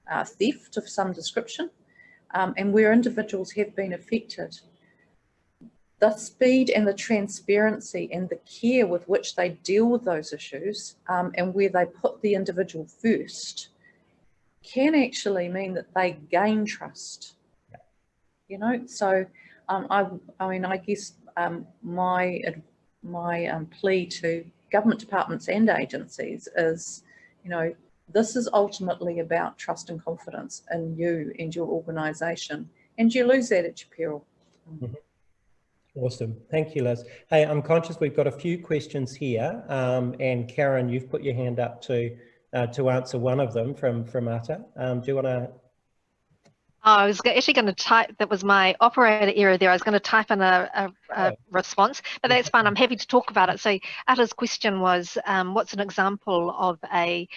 theft of some description, and where individuals have been affected, the speed and the transparency and the care with which they deal with those issues, and where they put the individual first, can actually mean that they gain trust. You know, so I mean, I guess my plea to government departments and agencies is, you know, this is ultimately about trust and confidence in you and your organisation, and you lose that at your peril. Awesome. Thank you, Liz. Hey, I'm conscious we've got a few questions here, and Karen, you've put your hand up to answer one of them from Ata. Do you want to? I was actually going to type, that was my operator error there. I was going to type in a response, but that's fine. I'm happy to talk about it. So Ata's question was, what's an example of a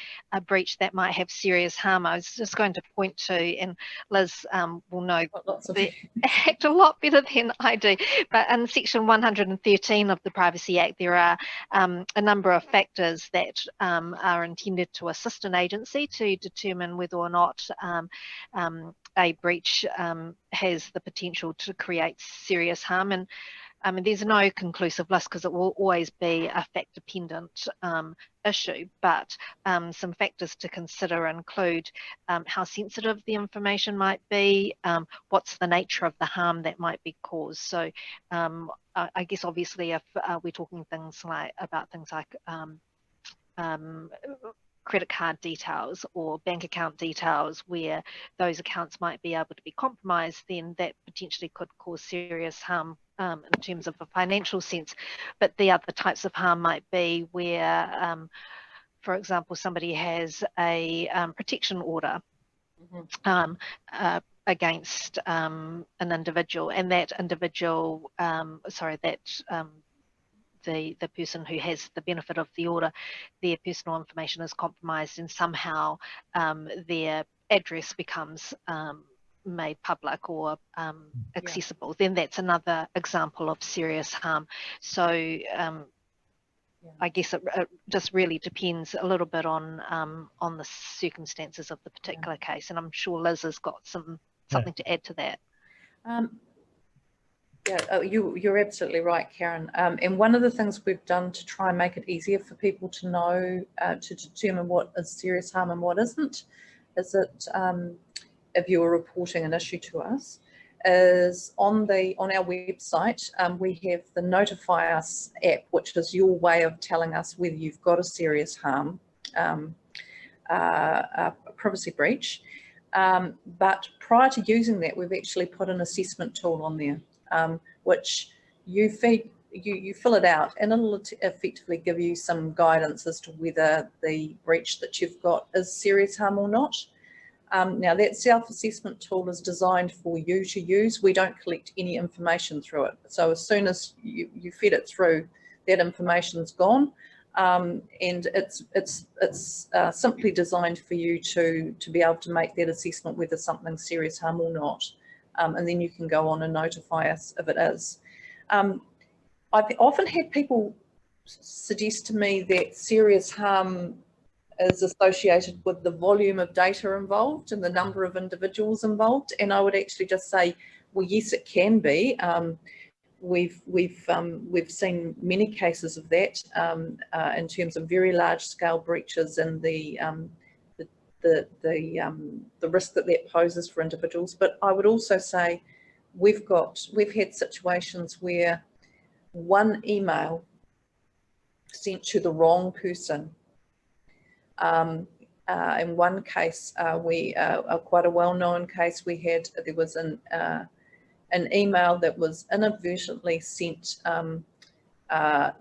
breach that might have serious harm? I was just going to point to, and Liz will know the Act a lot better than I do, but in section 113 of the Privacy Act, there are a number of factors that are intended to assist an agency to determine whether or not a breach has the potential to create serious harm. And I mean, there's no conclusive list because it will always be a fact-dependent issue, but some factors to consider include how sensitive the information might be, what's the nature of the harm that might be caused. So I guess obviously if we're talking about things like credit card details or bank account details where those accounts might be able to be compromised, then that potentially could cause serious harm in terms of a financial sense. But the other types of harm might be where, for example, somebody has a protection order against an individual, and that individual, the person who has the benefit of the order, their personal information is compromised, and somehow their address becomes made public or accessible, then that's another example of serious harm. So I guess it just really depends a little bit on the circumstances of the particular case, and I'm sure Liz has got something to add to that. Yeah, you're absolutely right, Karen. And one of the things we've done to try and make it easier for people to know, to determine what is serious harm and what isn't, is that if you're reporting an issue to us, is on our website, we have the Notify Us app, which is your way of telling us whether you've got a serious harm, a privacy breach. But prior to using that, we've actually put an assessment tool on there, which you fill it out, and it'll effectively give you some guidance as to whether the breach that you've got is serious harm or not. Now that self-assessment tool is designed for you to use. We don't collect any information through it. So as soon as you feed it through, that information's gone. And it's simply designed for you to be able to make that assessment whether something's serious harm or not. And then you can go on and notify us if it is. I've often had people suggest to me that serious harm is associated with the volume of data involved and the number of individuals involved. And I would actually just say, well, yes, it can be. We've seen many cases of that in terms of very large scale breaches and the risk that poses for individuals. But I would also say we've had situations where one email sent to the wrong person. In one case, quite a well-known case, there was an email that was inadvertently sent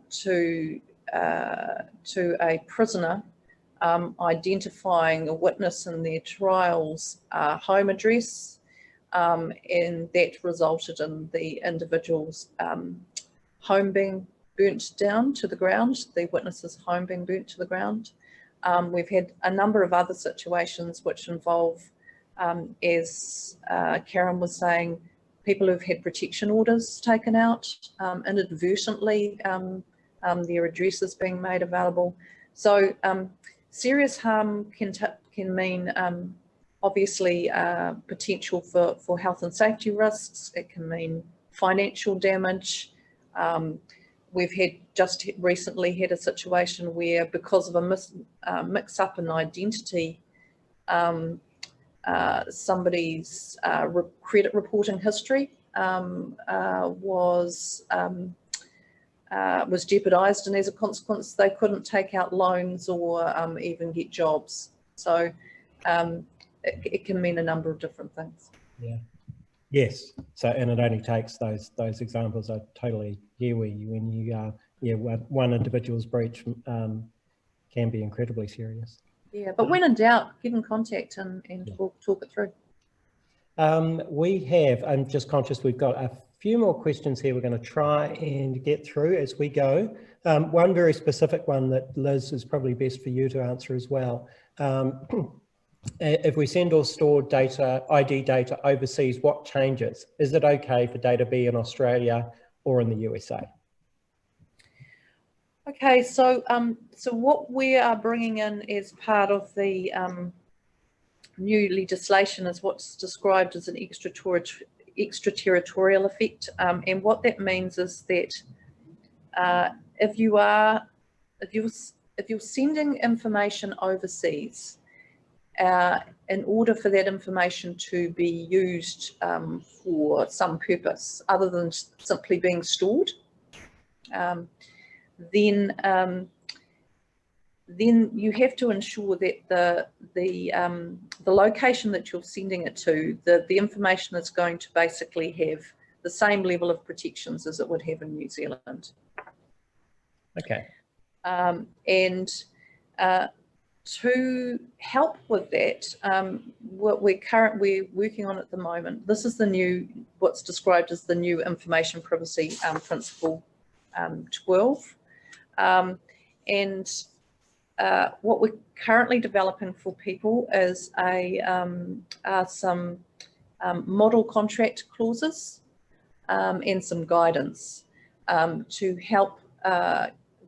to a prisoner, identifying a witness in their trial's home address, and that resulted in the individual's home being burnt down to the ground, the witness's home being burnt to the ground. We've had a number of other situations which involve, as Karen was saying, people who've had protection orders taken out, inadvertently their addresses being made available. So serious harm can mean obviously potential for health and safety risks. It can mean financial damage. We've just recently had a situation where, because of a mix-up in identity, somebody's credit reporting history was jeopardized, and as a consequence they couldn't take out loans or even get jobs. So it can mean a number of different things. Yeah. Yes. So, and it only takes those examples. I totally hear when you one individual's breach can be incredibly serious. Yeah, but when in doubt, get in contact and we'll talk it through. We have, I'm just conscious we've got a few more questions here we're going to try and get through as we go. One very specific one that Liz is probably best for you to answer as well. If we send or store data, ID data overseas, what changes? Is it okay for data to be in Australia or in the USA? Okay, so so what we are bringing in as part of the new legislation is what's described as an extraterritorial effect, and what that means is that if you're sending information overseas, in order for that information to be used for some purpose other than simply being stored, then you have to ensure that the location that you're sending it to, the information is going to basically have the same level of protections as it would have in New Zealand. Okay. To help with that, what we're working on at the moment, this is what's described as the new Information Privacy Principle 12. What we're currently developing for people is some model contract clauses and some guidance to help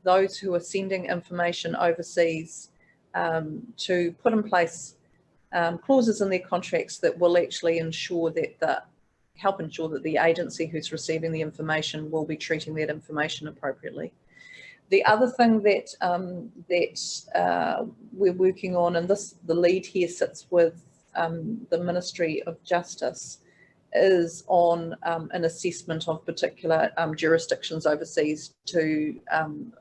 those who are sending information overseas to put in place clauses in their contracts that will actually help ensure that the agency who's receiving the information will be treating that information appropriately. The other thing that we're working on, and the lead here sits with the Ministry of Justice, is on an assessment of particular jurisdictions overseas to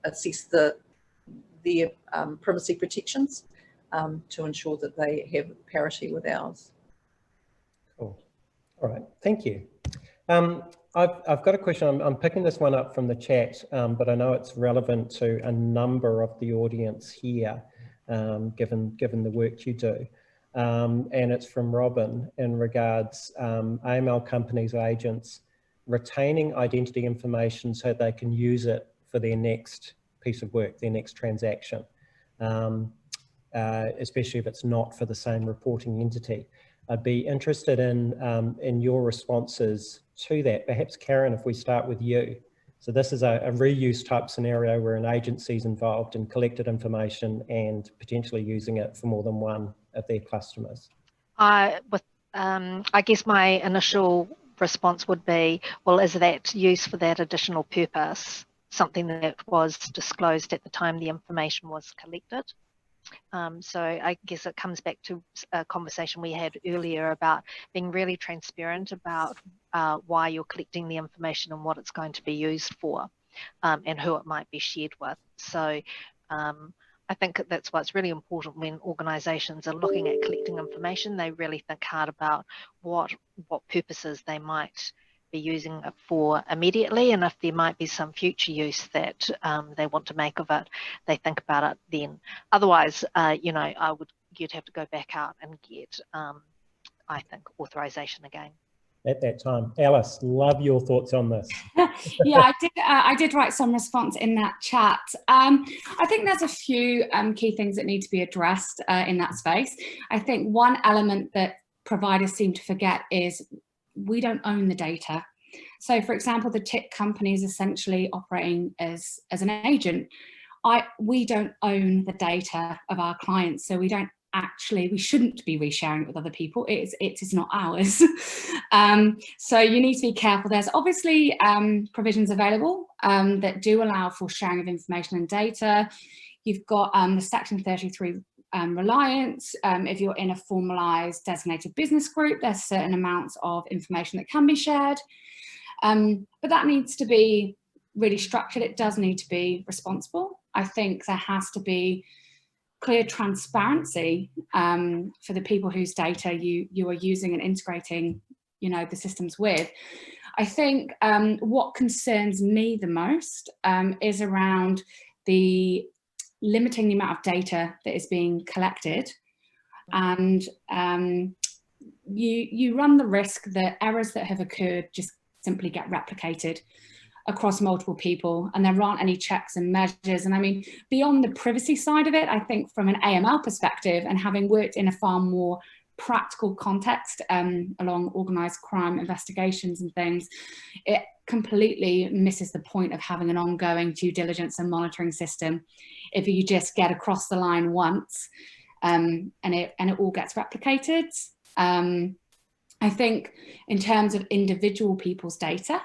assess their privacy protections to ensure that they have parity with ours. Cool. All right, thank you. I've got a question. I'm picking this one up from the chat, but I know it's relevant to a number of the audience here, given the work you do. And it's from Robin in regards AML companies or agents retaining identity information so they can use it for their next piece of work, their next transaction, especially if it's not for the same reporting entity. I'd be interested in your responses to that. Perhaps Karen, if we start with you. So this is a reuse type scenario where an agency is involved in collected information and potentially using it for more than one of their customers. I guess my initial response would be, well, is that use for that additional purpose something that was disclosed at the time the information was collected? So I guess it comes back to a conversation we had earlier about being really transparent about why you're collecting the information and what it's going to be used for, and who it might be shared with. So I think that's why it's really important when organisations are looking at collecting information, they really think hard about what purposes they might be using it for immediately, and if there might be some future use that they want to make of it, they think about it then. Otherwise, you know, you'd have to go back out and get, I think, authorization again. At that time. Alice, love your thoughts on this. Yeah, I did write some response in that chat. I think there's a few key things that need to be addressed in that space. I think one element that providers seem to forget is we don't own the data. So for example, the tech company is essentially operating as an agent. We don't own the data of our clients, so we don't actually we shouldn't be resharing it with other people. It is not ours. So you need to be careful. There's obviously provisions available that do allow for sharing of information and data. You've got the Section 33 reliance. If you're in a formalised designated business group, there's certain amounts of information that can be shared. But that needs to be really structured. It does need to be responsible. I think there has to be clear transparency for the people whose data you are using and integrating, you know, the systems with. I think what concerns me the most is around the limiting the amount of data that is being collected, and you run the risk that errors that have occurred just simply get replicated across multiple people, and there aren't any checks and measures. And I mean, beyond the privacy side of it, I think from an AML perspective, and having worked in a far more practical context along organised crime investigations and things, it completely misses the point of having an ongoing due diligence and monitoring system if you just get across the line once and it all gets replicated. I think in terms of individual people's data,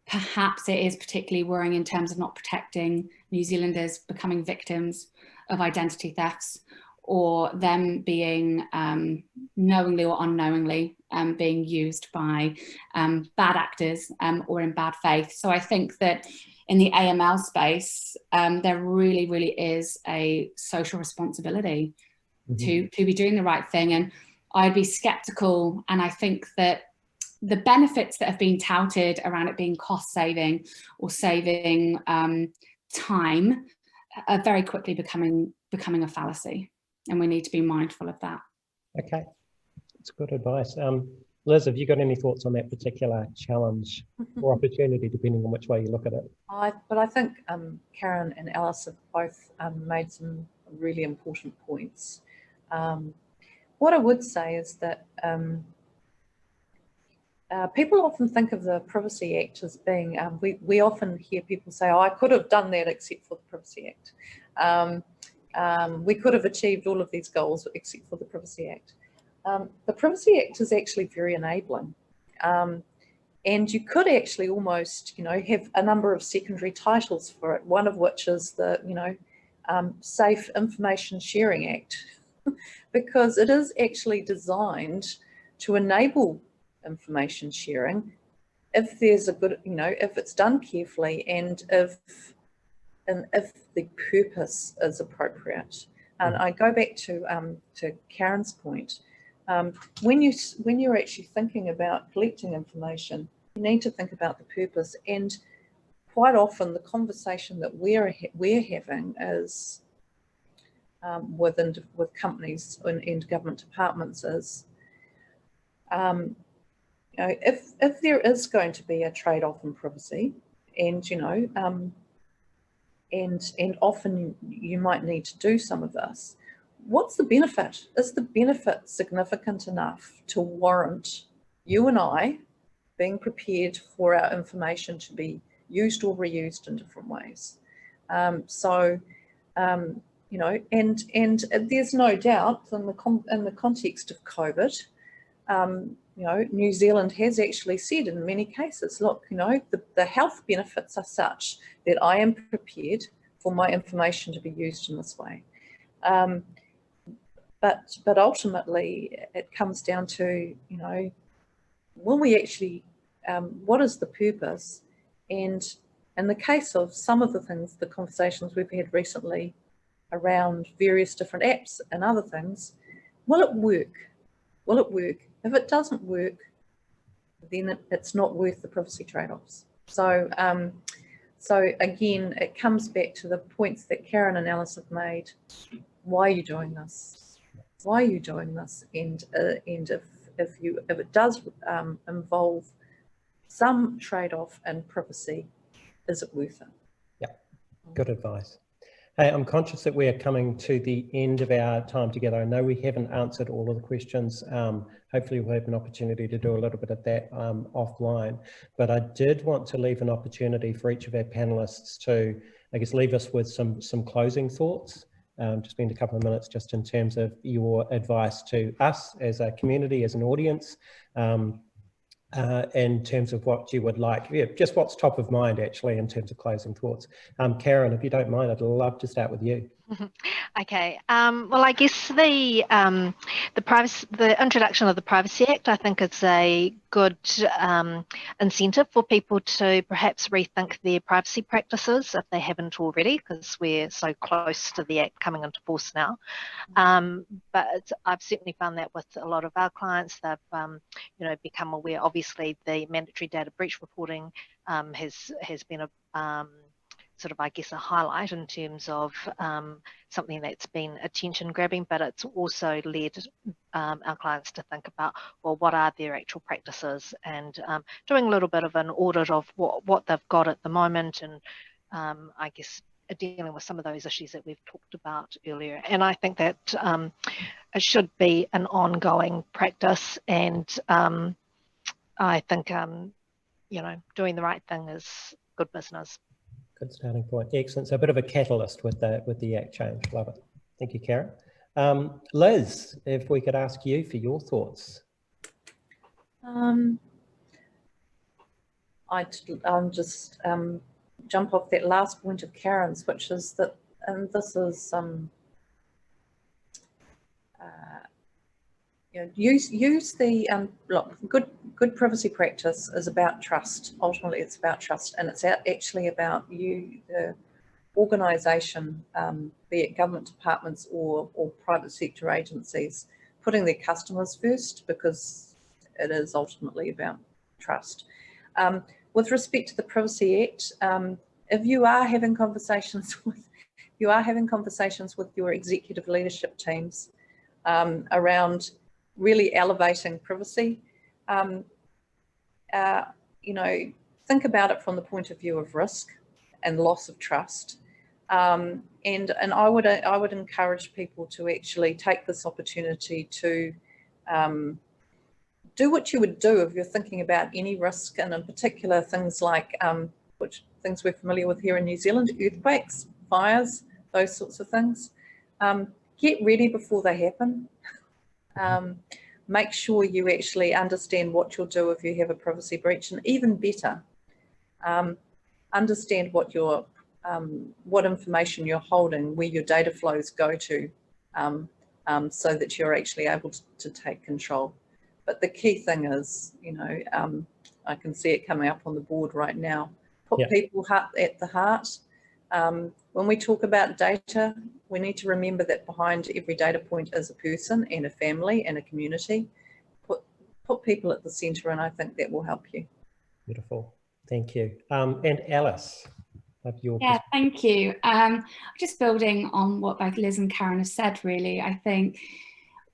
perhaps it is particularly worrying in terms of not protecting New Zealanders becoming victims of identity thefts, or them being knowingly or unknowingly being used by bad actors or in bad faith. So I think that in the AML space, there really, really is a social responsibility to be doing the right thing. And I'd be skeptical, and I think that the benefits that have been touted around it being cost saving or saving time are very quickly becoming a fallacy, and we need to be mindful of that. Okay, that's good advice. Liz, have you got any thoughts on that particular challenge or opportunity, depending on which way you look at it? But I think Karen and Alice have both made some really important points. What I would say is that people often think of the Privacy Act as being, we often hear people say, oh, I could have done that except for the Privacy Act. We could have achieved all of these goals except for the Privacy Act. The Privacy Act is actually very enabling. And you could actually almost, you know, have a number of secondary titles for it, one of which is the, you know, Safe Information Sharing Act, because it is actually designed to enable information sharing if there's a good, you know, if it's done carefully and if the purpose is appropriate. And I go back to Karen's point. When you're actually thinking about collecting information, you need to think about the purpose. And quite often, the conversation that we're having is with companies and government departments is, you know, if there is going to be a trade-off in privacy, and you know, and often you might need to do some of this, what's the benefit? Is the benefit significant enough to warrant you and I being prepared for our information to be used or reused in different ways? You know, and there's no doubt in the context of COVID, you know, New Zealand has actually said in many cases, look, you know, the health benefits are such that I am prepared for my information to be used in this way. But ultimately, it comes down to, you know, will we actually, what is the purpose? And in the case of some of the things, the conversations we've had recently around various different apps and other things, will it work? Will it work? If it doesn't work, then it's not worth the privacy trade-offs. So, so again, it comes back to the points that Karen and Alice have made. Why are you doing this? Why are you doing this? And if it does involve some trade-off in privacy, is it worth it? Yeah, good advice. Hey, I'm conscious that we are coming to the end of our time together. I know we haven't answered all of the questions. Hopefully we'll have an opportunity to do a little bit of that offline. But I did want to leave an opportunity for each of our panelists to, I guess, leave us with some closing thoughts to spend a couple of minutes just in terms of your advice to us as a community, as an audience, in terms of what you would like, just what's top of mind actually in terms of closing thoughts. Karen, if you don't mind, I'd love to start with you. Okay. Well, I guess the introduction of the Privacy Act, I think, is a good incentive for people to perhaps rethink their privacy practices if they haven't already, because we're so close to the Act coming into force now. But I've certainly found that with a lot of our clients, they've become aware. Obviously, the mandatory data breach reporting has been a sort of, I guess, a highlight in terms of something that's been attention grabbing, but it's also led our clients to think about, well, what are their actual practices, and doing a little bit of an audit of what they've got at the moment, and I guess dealing with some of those issues that we've talked about earlier. And I think that it should be an ongoing practice, and I think doing the right thing is good business. Good starting point. Excellent. So a bit of a catalyst with the Act change. Love it. Thank you, Karen. Liz, if we could ask you for your thoughts. I'd just jump off that last point of Karen's, which is that, and this is use the look, good privacy practice is about trust. Ultimately, it's about trust, and it's actually about you, the organisation, be it government departments or private sector agencies, putting their customers first, because it is ultimately about trust. With respect to the Privacy Act, if you are having conversations with your executive leadership teams around really elevating privacy, think about it from the point of view of risk and loss of trust. And I would encourage people to actually take this opportunity to do what you would do if you're thinking about any risk, and in particular things like which things we're familiar with here in New Zealand: earthquakes, fires, those sorts of things. Get ready before they happen. Make sure you actually understand what you'll do if you have a privacy breach, and even better, understand what information you're holding, where your data flows go to, so that you're actually able to take control. But the key thing is, I can see it coming up on the board right now. Put people at the heart. When we talk about data, we need to remember that behind every data point is a person and a family and a community. Put people at the centre, and I think that will help you. Beautiful. Thank you. And Alice, thank you. Just building on what both Liz and Karen have said, really, I think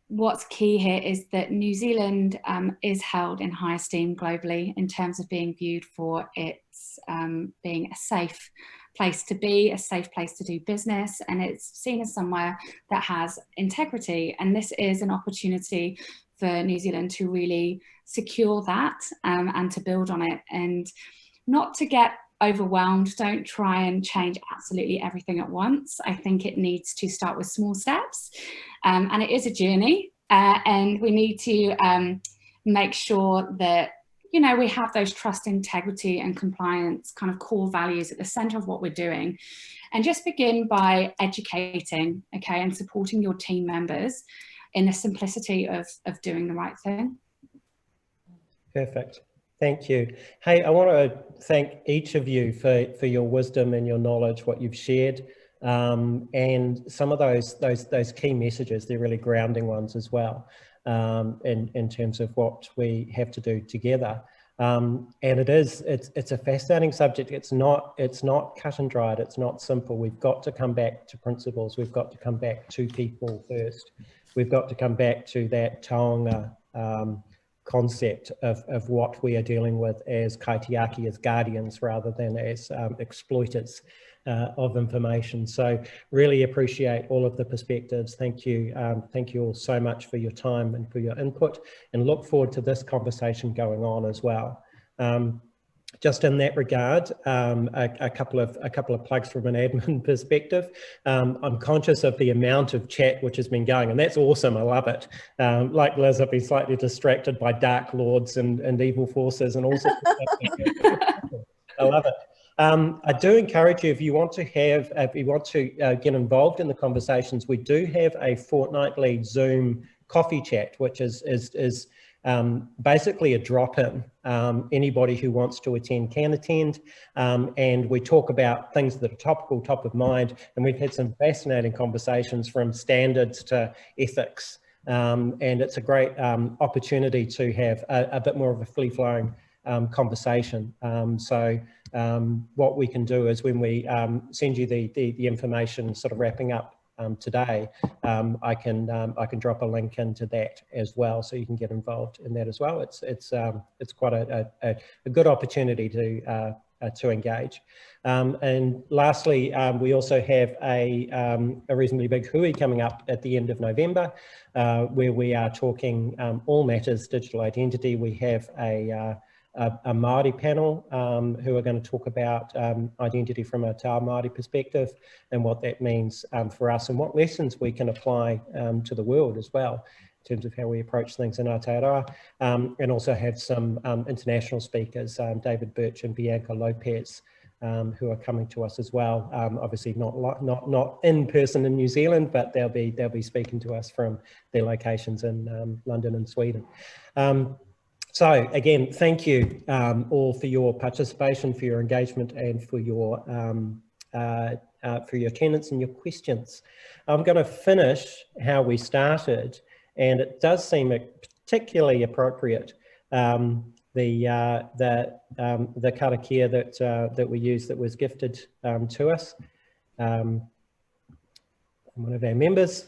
what's key here is that New Zealand is held in high esteem globally in terms of being viewed for its being a safe place to be, a safe place to do business, and it's seen as somewhere that has integrity. And this is an opportunity for New Zealand to really secure that and to build on it, and not to get overwhelmed. Don't try and change absolutely everything at once. I think it needs to start with small steps, and it is a journey, and we need to make sure that we have those trust, integrity and compliance kind of core values at the center of what we're doing, and just begin by educating, and supporting your team members in the simplicity of doing the right thing. Perfect. Thank you. Hey, I want to thank each of you for your wisdom and your knowledge, what you've shared, and some of those key messages. They're really grounding ones as well, in terms of what we have to do together. And it's a fascinating subject. It's not cut and dried. It's not simple. We've got to come back to principles. We've got to come back to people first. We've got to come back to that taonga concept of what we are dealing with as kaitiaki, as guardians, rather than as exploiters of information. So really appreciate all of the perspectives. Thank you. Thank you all so much for your time and for your input, and look forward to this conversation going on as well. just in that regard, a couple of plugs from an admin perspective. I'm conscious of the amount of chat which has been going, and that's awesome. I love it. Like Liz, I've been slightly distracted by dark lords and evil forces and all sorts of stuff. I love it. I do encourage you, if you want to get involved in the conversations, we do have a fortnightly Zoom coffee chat, which is basically a drop-in. Anybody who wants to attend can attend, and we talk about things that are topical, top of mind, and we've had some fascinating conversations from standards to ethics, and it's a great opportunity to have a bit more of a free-flowing conversation. So what we can do is when we send you the information sort of wrapping up today, I can drop a link into that as well, so you can get involved in that as well. It's quite a good opportunity to engage. And lastly, we also have a reasonably big hui coming up at the end of November, where we are talking all matters digital identity. We have a Māori panel who are going to talk about identity from a Te Ao Māori perspective and what that means for us and what lessons we can apply to the world as well in terms of how we approach things in Aotearoa, and also have some international speakers, David Birch and Bianca Lopez, who are coming to us as well. Obviously not in person in New Zealand, but they'll be speaking to us from their locations in London and Sweden. So again, thank you all for your participation, for your engagement, and for your attendance and your questions. I'm going to finish how we started, and it does seem particularly appropriate, the karakia that we used that was gifted to us, one of our members,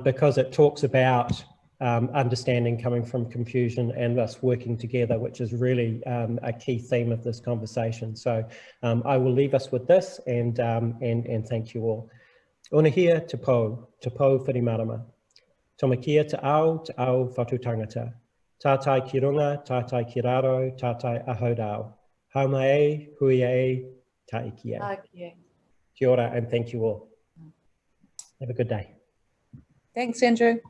because it talks about understanding coming from confusion and us working together, which is really a key theme of this conversation. So I will leave us with this, and thank you all. Ona hia te pou whirimarama. Tomakia te ao whatu tangata. Tātai ki runga, tātai ki raro, tātai ahodao. Haumai, hui e, taiki e. Kia ora, and thank you all. Have a good day. Thanks, Andrew.